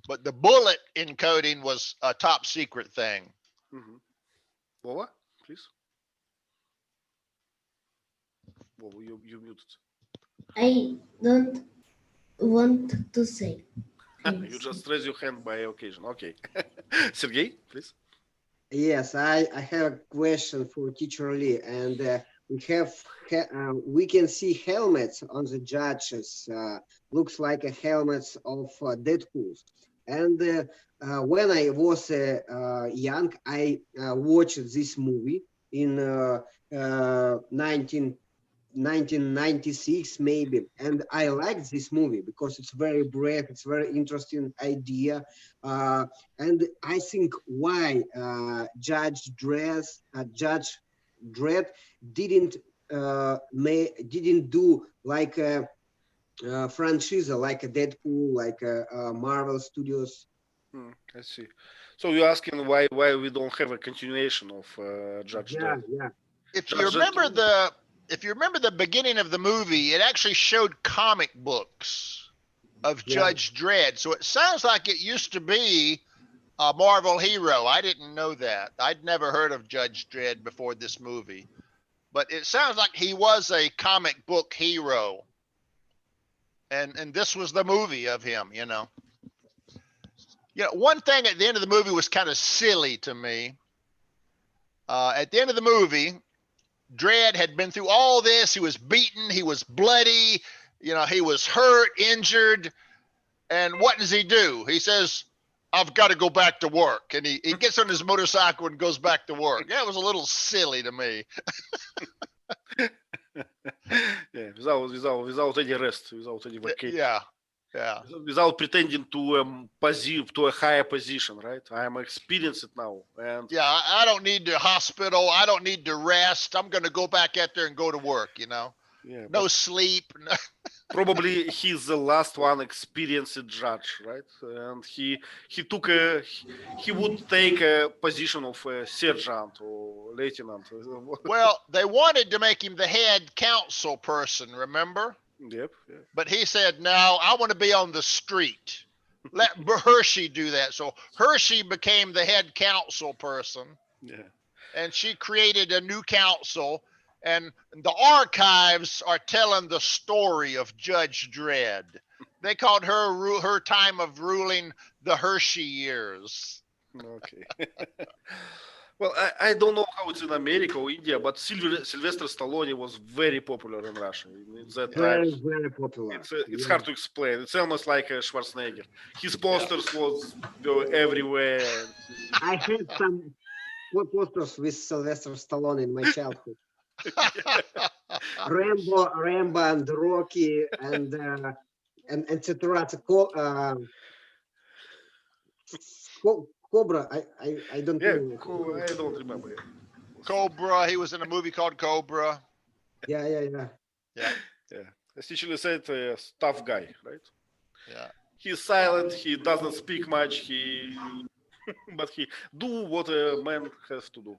But the bullet encoding was a top secret thing. Hmm. Vova, please. Vova, you muted. I don't want to say. You just raise your hand by occasion. Okay. Sergey, please. Yes, I have a question for Teacher Lee, and we can see helmets on the judges. Looks like a helmets of Deadpool. And when I was young, I watched this movie in 1996 maybe, and I liked this movie because it's very brave, it's very interesting idea, and I think why Judge Dredd didn't didn't do like a franchise like a Deadpool, like a Marvel Studios. I see. So you're asking why we don't have a continuation of Judge Dredd? Yeah. If you Judge Dredd. remember the beginning of the movie, it actually showed comic books of Yeah. Judge Dredd. So it sounds like it used to be a Marvel hero. I didn't know that. I'd never heard of Judge Dredd before this movie. But it sounds like he was a comic book hero. And this was the movie of him, you know. One thing at the end of the movie was kind of silly to me. At the end of the movie, Dredd had been through all this. He was beaten. He was bloody. He was hurt, injured. And what does he do? He says, I've got to go back to work. And he gets on his motorcycle and goes back to work. That was a little silly to me. Yeah, without any rest, without any vacation. Yeah. Without pretending to a higher position, right? I am experienced now, and Yeah, I don't need the hospital. I don't need to rest. I'm going to go back out there and go to work, yeah, No but sleep. probably he's the last one experienced judge, right? And he would take a position of a sergeant or lieutenant. Well, they wanted to make him the head council person, remember? Yep. Yeah. But he said, no, I want to be on the street. Let Hershey do that. So Hershey became the head council person, Yeah. and she created a new council. And the archives are telling the story of Judge Dredd. They called her time of ruling the Hershey years. Okay. Well, I don't know how it's in America or India, but Sylvester Stallone was very popular in Russia in that time. Very, very popular. It's hard to explain. It's almost like a Schwarzenegger. His posters were everywhere. I had some posters with Sylvester Stallone in my childhood. Rambo and Rocky and etc. Cobra. I don't Yeah, know. cool. I don't remember. Cobra. He was in a movie called Cobra. Yeah. Yeah. Yeah, essentially said tough guy, right? Yeah. He's silent. He doesn't speak much. But he do what a man has to do.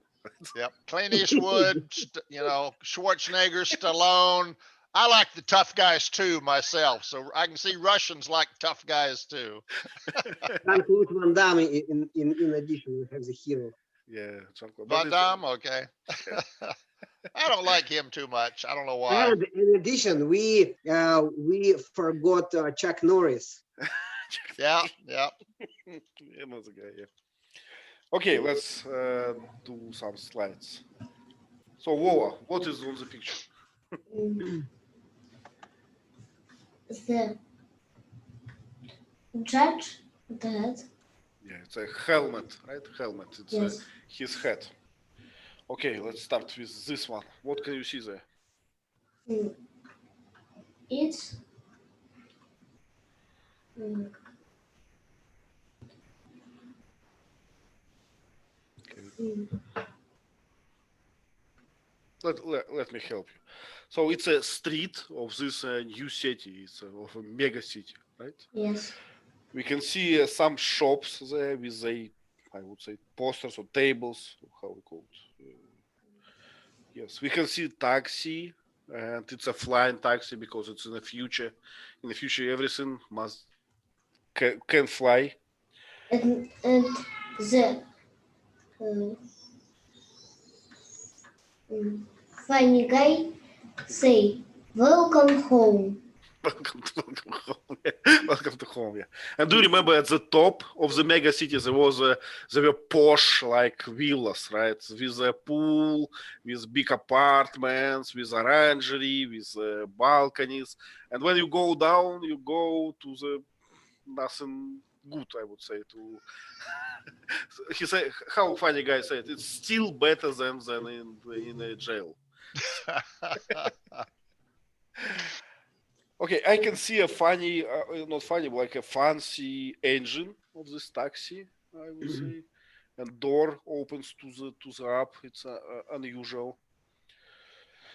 Yep. Clint Eastwood, Schwarzenegger, Stallone. I like the tough guys too myself. So I can see Russians like tough guys too. Jean-Claude Van Damme in addition, we have the hero. Yeah, Jean-Claude. Van Damme, okay. I don't like him too much. I don't know why. And in addition, we forgot Chuck Norris. Yeah. Yeah, that's a guy. Yeah. Okay, let's do some slides. So, Woa, what is on the picture? The judge Dredd. Yeah, it's a helmet, right? Helmet. It's Yes. his head. Okay, let's start with this one. What can you see there? It's mm, mm, Let me help you. So it's a street of this new city. It's of a mega city, right? yes. We can see some shops there with I would say posters or tables, how we call it. Yes, we can see taxi, and it's a flying taxi because it's in the future. In the future, everything can fly. And the uh, funny guy say, "Welcome home." Welcome to home. Welcome to home. Yeah. And do you remember at the top of the mega city there were posh like villas, right? With a pool, with big apartments, with orangery, with balconies. And when you go down, you go to the nothing good, I would say. To he said, how funny guy said, it's still better than in a jail. Okay, I can see a funny, not funny, but like a fancy engine of this taxi, I would say, and door opens to the up. It's unusual.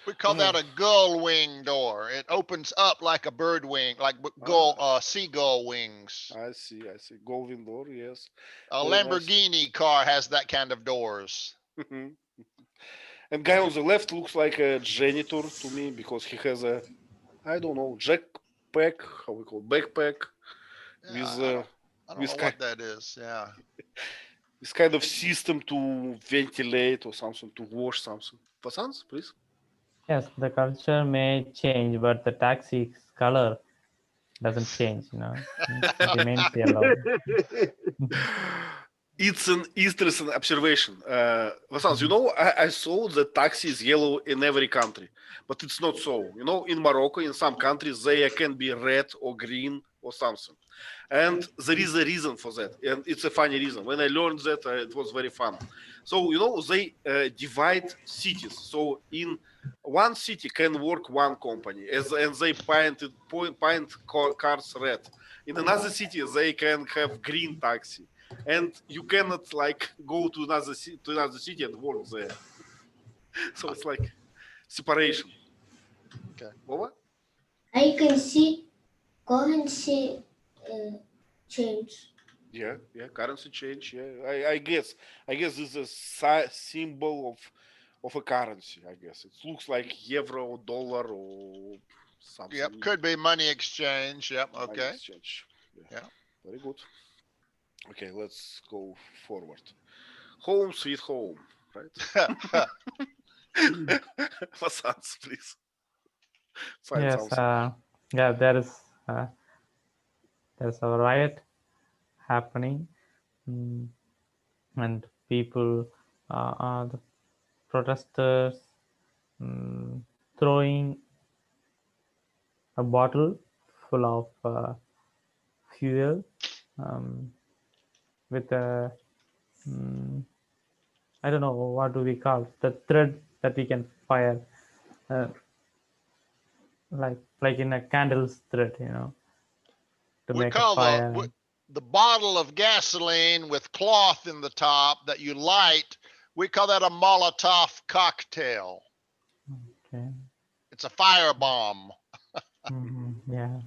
We call that a gull wing door. It opens up like a bird wing, like seagull wings. I see. Golden door, yes. A Very nice. Lamborghini car has that kind of doors. And guy on the left looks like a janitor to me because he has a, I don't know, jackpack, how we call it, backpack, Yeah, with I don't know what that is. Yeah. this kind of system to ventilate or something, to wash something. Pasans, please. Yes, the culture may change, but the taxi's color doesn't change, it remains yellow. It's an interesting observation. Vasans, I saw that taxi is yellow in every country, but it's not so. In Morocco, in some countries, they can be red or green or something. And there is a reason for that. And it's a funny reason. When I learned that, it was very fun. So, they divide cities. So in one city can work one company, and they paint cars red. In another city, they can have green taxi, and you cannot go to another city and work there. So it's like separation. Okay. What? I can see currency change. Yeah, currency change. Yeah, I guess this is a symbol of a currency. I guess it looks like euro, dollar, or something. Yep. Could be money exchange. Yep. Money Okay. exchange. Yeah. Very good. Okay, let's go forward. Home sweet home, right? Vasants, please. Find Yes, something. yeah, there's a riot happening, and people, the protesters, throwing a bottle full of fuel, with a, I don't know, what do we call the thread that we can fire, uh, like in a candle's thread, to We make a call fire. the bottle of gasoline with cloth in the top that you light. We call that a Molotov cocktail. Okay. It's a firebomb. Yeah.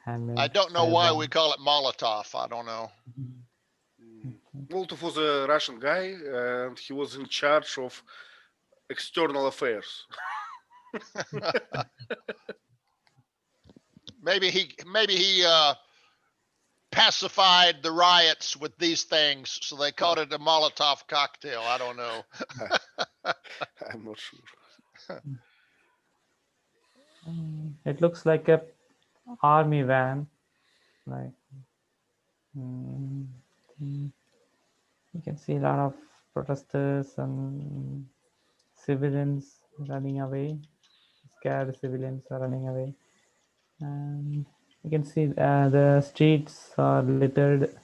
Handmade I don't know why firebomb. we call it Molotov. I don't know. Molotov was a Russian guy, and he was in charge of external affairs. Maybe he pacified the riots with these things, so they called it a Molotov cocktail. I don't know. I'm not sure. It looks like a army van. Like, you can see a lot of protesters and civilians running away. Scared civilians are running away. And you can see the streets are littered.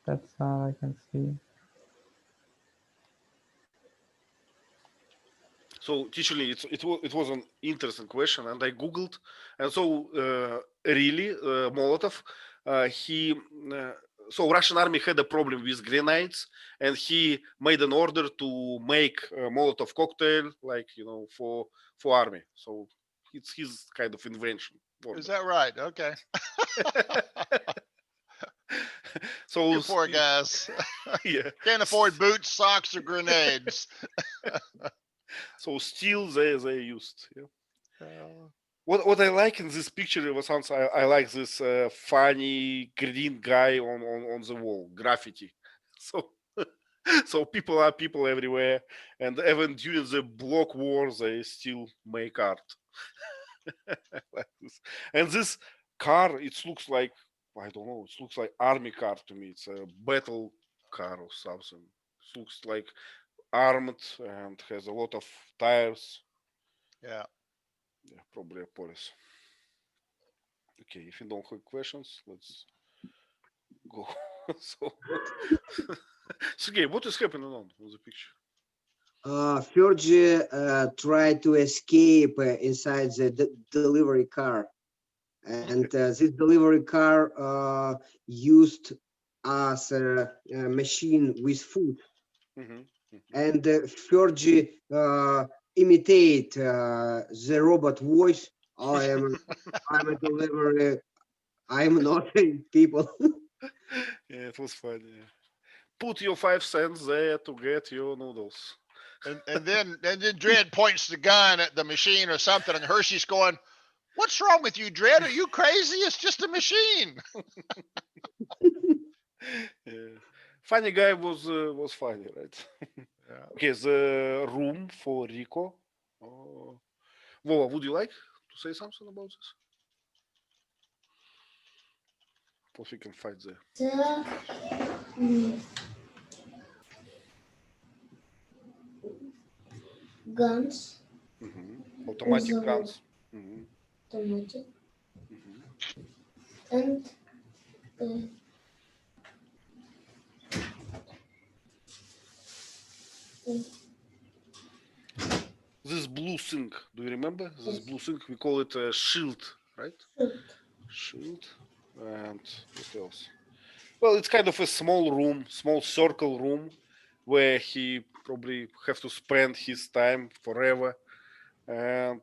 That's all I can see. So, teacher Lee, it was an interesting question, and I googled, and so really, Molotov, he. So Russian army had a problem with grenades, and he made an order to make a Molotov cocktail, for army. So it's his kind of invention. Is that right? Okay. So You poor guys. yeah. Can't afford boots, socks, or grenades. So still they used. Yeah. What I like in this picture was I like this funny green guy on the wall, graffiti. So so people are people everywhere, and even during the block war they still make art. Like this. And this car, it looks like, I don't know, it looks like army car to me. It's a battle car or something. It looks like armed and has a lot of tires. Yeah. Yeah, probably a police. Okay, if you don't have questions, let's go. So, Sergey, what is happening on the picture? Fergie tried to escape inside the delivery car, and this delivery car used as a machine with food. And Fergie imitate the robot voice. I'm a delivery. I'm not people. Yeah, it was funny. Yeah. Put your 5 cents there to get your noodles. And then Dredd points the gun at the machine or something, and Hershey's going, "What's wrong with you, Dredd? Are you crazy? It's just a machine." Yeah. Funny guy was funny, right? Yeah. Okay, the room for Rico. Vova, would you like to say something about this? What we can find there? The mm, guns Automatic The- guns. Mhm, automatic mhm. and This blue thing, do you remember this Yes. blue thing? We call it a shield, right? shoot. Shield. And what else? Well, it's kind of a small room, small circle room, where he probably have to spend his time forever. And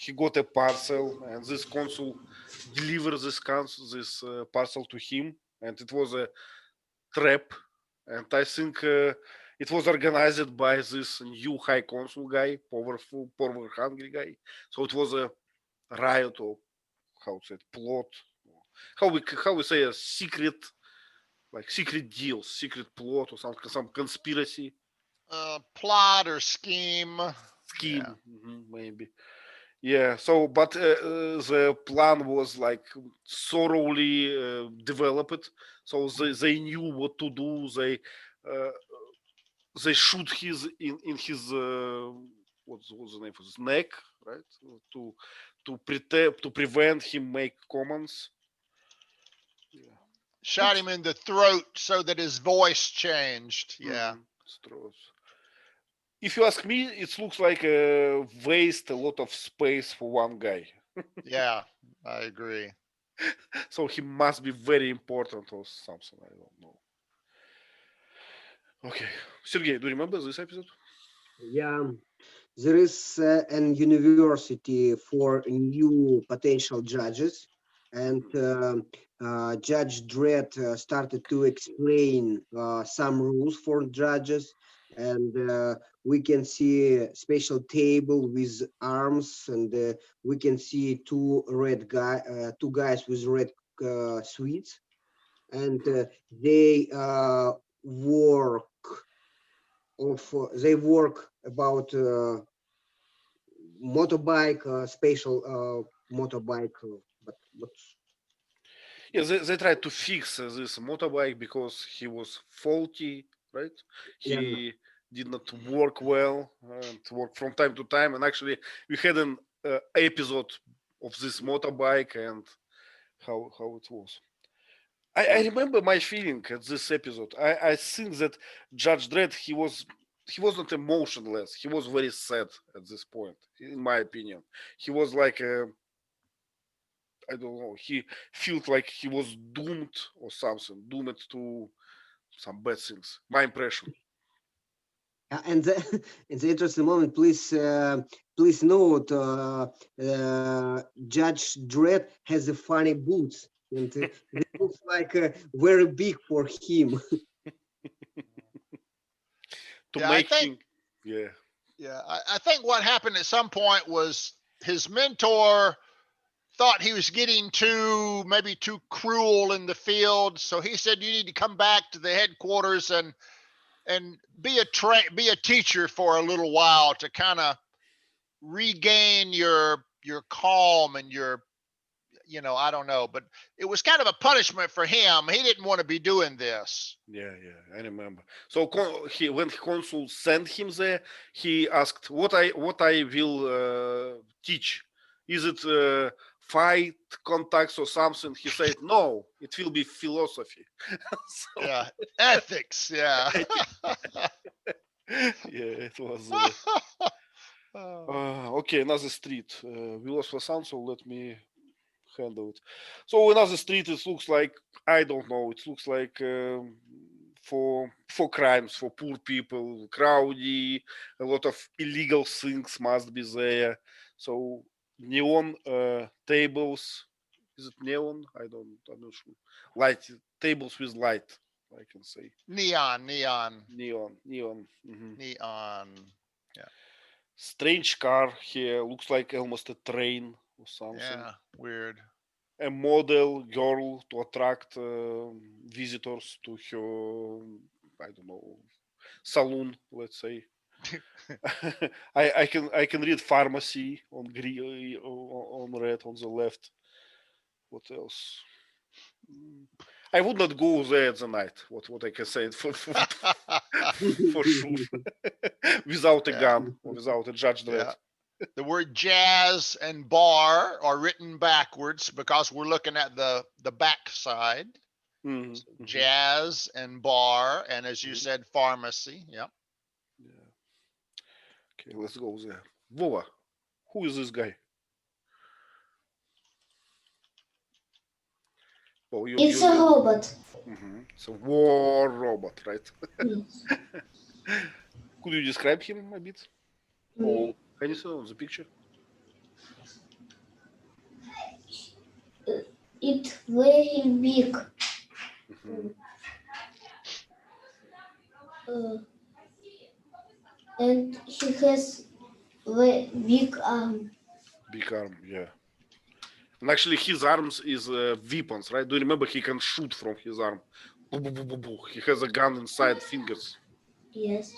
he got a parcel, and this consul delivered this parcel to him, and it was a trap. And I think it was organized by this new high consul guy, powerful, power hungry guy. So it was a riot, or how to say it, plot, how we say, a secret, like secret deal, secret plot, or some conspiracy Plot or scheme. scheme, Yeah. maybe. Yeah. So, but the plan was like thoroughly developed. So they knew what to do. They shoot his in his what's the name for his neck, right? To prevent him make comments. Yeah. Shot him in the throat so that his voice changed. Yeah. Straws. If you ask me, it looks like a waste a lot of space for one guy. Yeah. I agree. So he must be very important or something. I don't know. Okay, Sergey, do you remember this episode? Yeah, there is an university for new potential judges, and Judge Dredd started to explain some rules for judges, and we can see a special table with arms, and we can see two guys with red suits, and they work they work about motorbike, special motorbike, but Yeah, they tried to fix this motorbike because he was faulty, right? yeah, He did not work well and work from time to time. And actually, we had an episode of this motorbike and how it was. I remember my feeling at this episode. I think that Judge Dredd he wasn't emotionless. He was very sad at this point, in my opinion. He was like I don't know. He felt like he was doomed or something, doomed to some bad things. My impression. and the, in the interesting moment, please note, Judge Dredd has a funny boots, and they looks like very big for him. To Yeah, I make think him, yeah, Yeah, I think what happened at some point was his mentor thought he was getting maybe too cruel in the field, so he said you need to come back to the headquarters and be a teacher for a little while to kind of regain your calm and your I don't know, but it was kind of a punishment for him. He didn't want to be doing this. yeah, I remember. So when consul sent him there, he asked what I will teach. Is it fight contacts or something? He said no. It will be philosophy. So, Yeah, ethics. Yeah. yeah, it was. Oh. Okay, another street. We lost for sound, so let me handle it. So another street, it looks like I don't know. It looks like for crimes for poor people, crowdy. A lot of illegal things must be there. So neon tables. Is it neon? I'm not sure. Light tables with light. I can say Neon. neon. Yeah. Strange car here. Looks like almost a train or something. Yeah. Weird. A model girl to attract visitors to her, I don't know, saloon, let's say. I can read pharmacy on green on red on the left. What else? I would not go there at the night. What I can say for sure, without a Yeah. gun or without a Judge Dredd. Yeah. The word jazz and bar are written backwards because we're looking at the back side. Mhm, So mhm. jazz and bar, and as you Mhm. said, pharmacy. Yep. Yeah. Okay, let's go there. Vova, who is this guy? Oh, It's a robot. It's a war robot, right? Yes. Could you describe him a bit? Or anything on the picture? It's very big. Mhm. And he has very big arm. Big arm, yeah. And actually, his arms is weapons, right? Do you remember he can shoot from his arm? Boo, boo, boo, boo, boo. He has a gun inside fingers. Yes.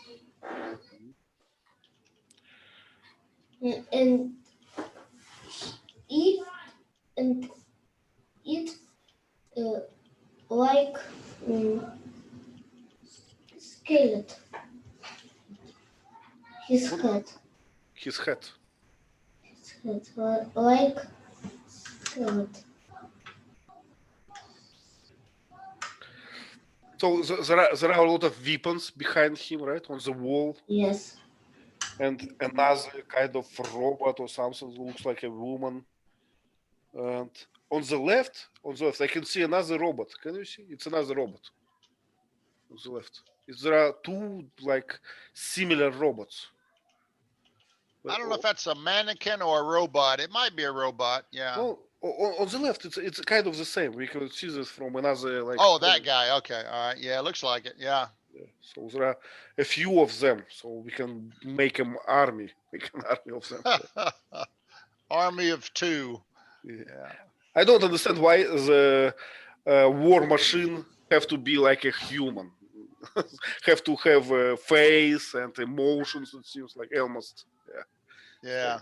And it and it like skeleton. His What? head. His head. His head like skeleton. So there are a lot of weapons behind him, right, on the wall, Yes. and another kind of robot or something that looks like a woman. And on the left, I can see another robot. Can you see? It's another robot on the left. There are two like similar robots. I don't know if that's a mannequin or a robot. It might be a robot. Yeah. No, on the left, it's kind of the same. We can see this from another like. Oh, that guy. Okay. All right. Yeah, looks like it. Yeah. Yeah. So there are a few of them, so we can make an army. Make an army of them. Army of two. Yeah. Yeah. I don't understand why the war machine have to be like a human. Have to have a face and emotions. It seems like almost. Yeah.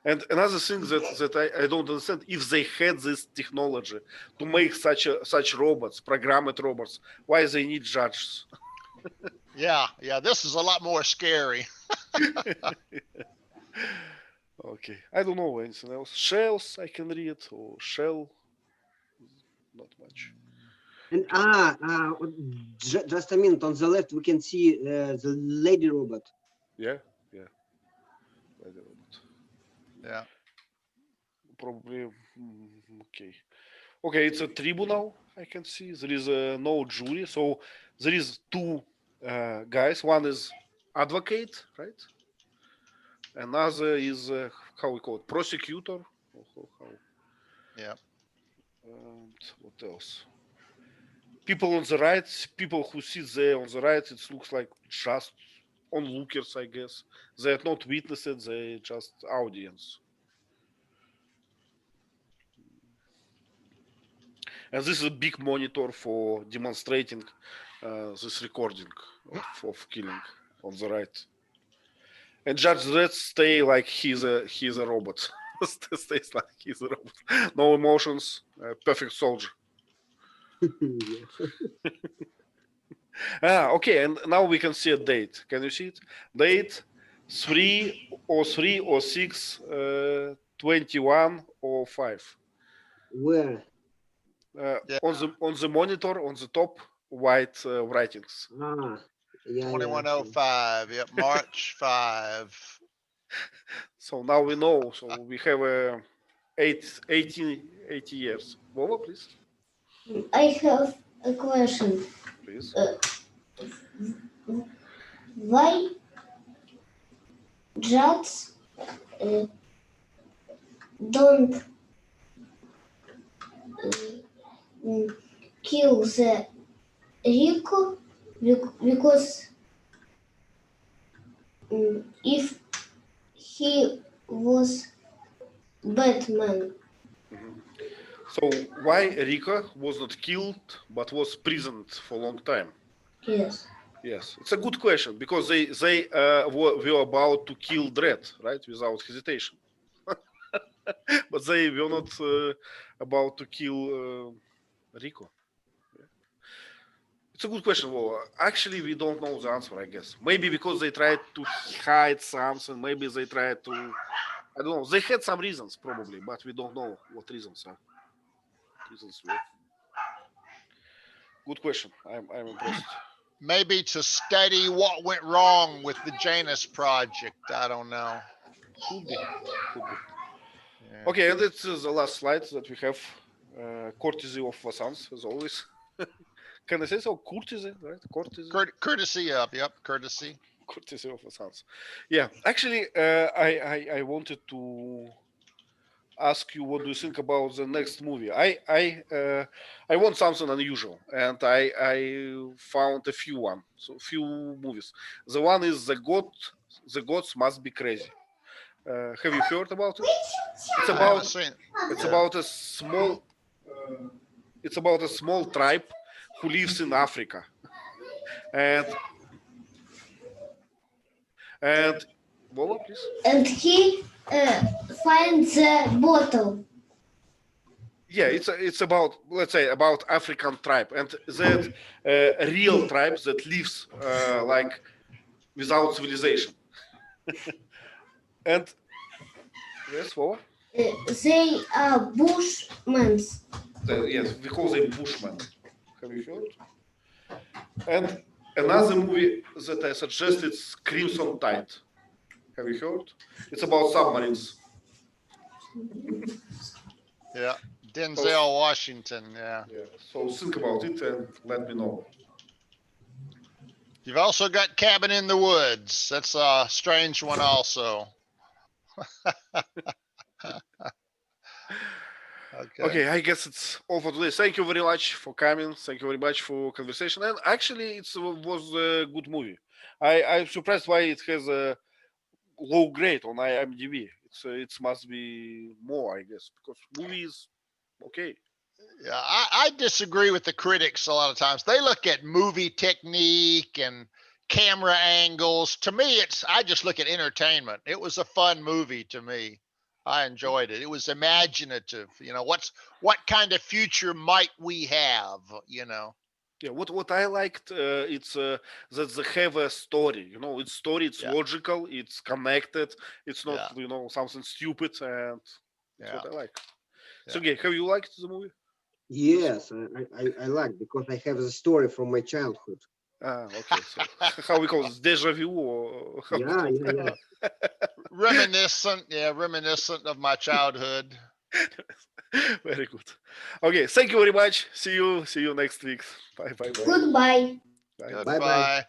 And another thing that I don't understand, if they had this technology to make such robots, programmed robots, why they need judges? Yeah. Yeah. This is a lot more scary. Okay, I don't know anything else. Shells I can read or shell, not much. And just a minute. On the left, we can see the lady robot. Yeah. Lady robot. Yeah. Probably okay. Okay, it's a tribunal. I can see there is no jury, so there is two guys. One is advocate, right? Another is how we call it, prosecutor. How? Yeah. And what else? People on the right, people who sit there on the right, it looks like just onlookers, I guess. They are not witnesses, they just audience. And this is a big monitor for demonstrating this recording of killing on the right. And Judge Dredd stay like he's a robot. Stays like he's a robot. No emotions, perfect soldier. Okay, and now we can see a date. Can you see it? Date 3/03/06 21/05. Where? Yeah. On the monitor on the top, white writings. Yeah. 2105. Yep. March 5. So now we know. So we have 80 years. Vova, please. I have a question. Please. Why judges don't kill the Rico because if he was Batman. So why Rika was not killed but was prisoned for a long time? Yes. Yes, it's a good question because they were about to kill Dredd, right, without hesitation. But they were not about to kill Rico. It's a good question. Well, actually, we don't know the answer, I guess. Maybe because they tried to hide something. Maybe they tried to, I don't know. They had some reasons, probably, but we don't know what reasons are. Reasons were. Good question. I'm impressed. Maybe to study what went wrong with the Janus project. I don't know. Could be. Could be. Yeah. Okay, and it's the last slide that we have. Courtesy of Vasans, as always. Can I say so? Courtesy, right? Courtesy. Courtesy of, yep, courtesy. Courtesy of Vasans. Yeah, actually, I wanted to ask you what do you think about the next movie. I want something unusual, and I found a few movies. The one is the gods must be crazy. Have you heard about it? It's I haven't about seen. it's Yeah. about a small tribe who lives in Africa, and Vola, please. And he finds the bottle. Yeah, it's about, let's say, about African tribe, and that real tribe that lives like without civilization. And yes, Vola. They are bushmen. Yes, we call them Bushmen. Have you heard? And another movie that I suggest is Crimson Tide. Have you heard? It's about submarines. Yeah. Denzel Washington. Yeah. Yeah. So think about it and let me know. You've also got Cabin in the Woods. That's a strange one also. Okay, I guess it's all for today. Thank you very much for coming. Thank you very much for conversation. And actually, it was a good movie. I'm surprised why it has a low grade on IMDb. It must be more, I guess, because movie is okay. Yeah, I disagree with the critics a lot of times. They look at movie technique and camera angles. To me, I just look at entertainment. It was a fun movie to me. I enjoyed it. It was imaginative. You know, what kind of future might we have? You know. Yeah, what I liked it's that they have a story. You know, it's story. It's Yeah. logical. It's connected. It's not Yeah. something stupid, and that's Yeah. what I like. Yeah. So, have you liked the movie? Yes, I like because I have the story from my childhood. Okay. So how we call this, deja vu or how we Yeah, call it? yeah, yeah. Reminiscent of my childhood. Very good. Okay, thank you very much. See you next week. Bye. Goodbye. Bye. Bye bye. Goodbye.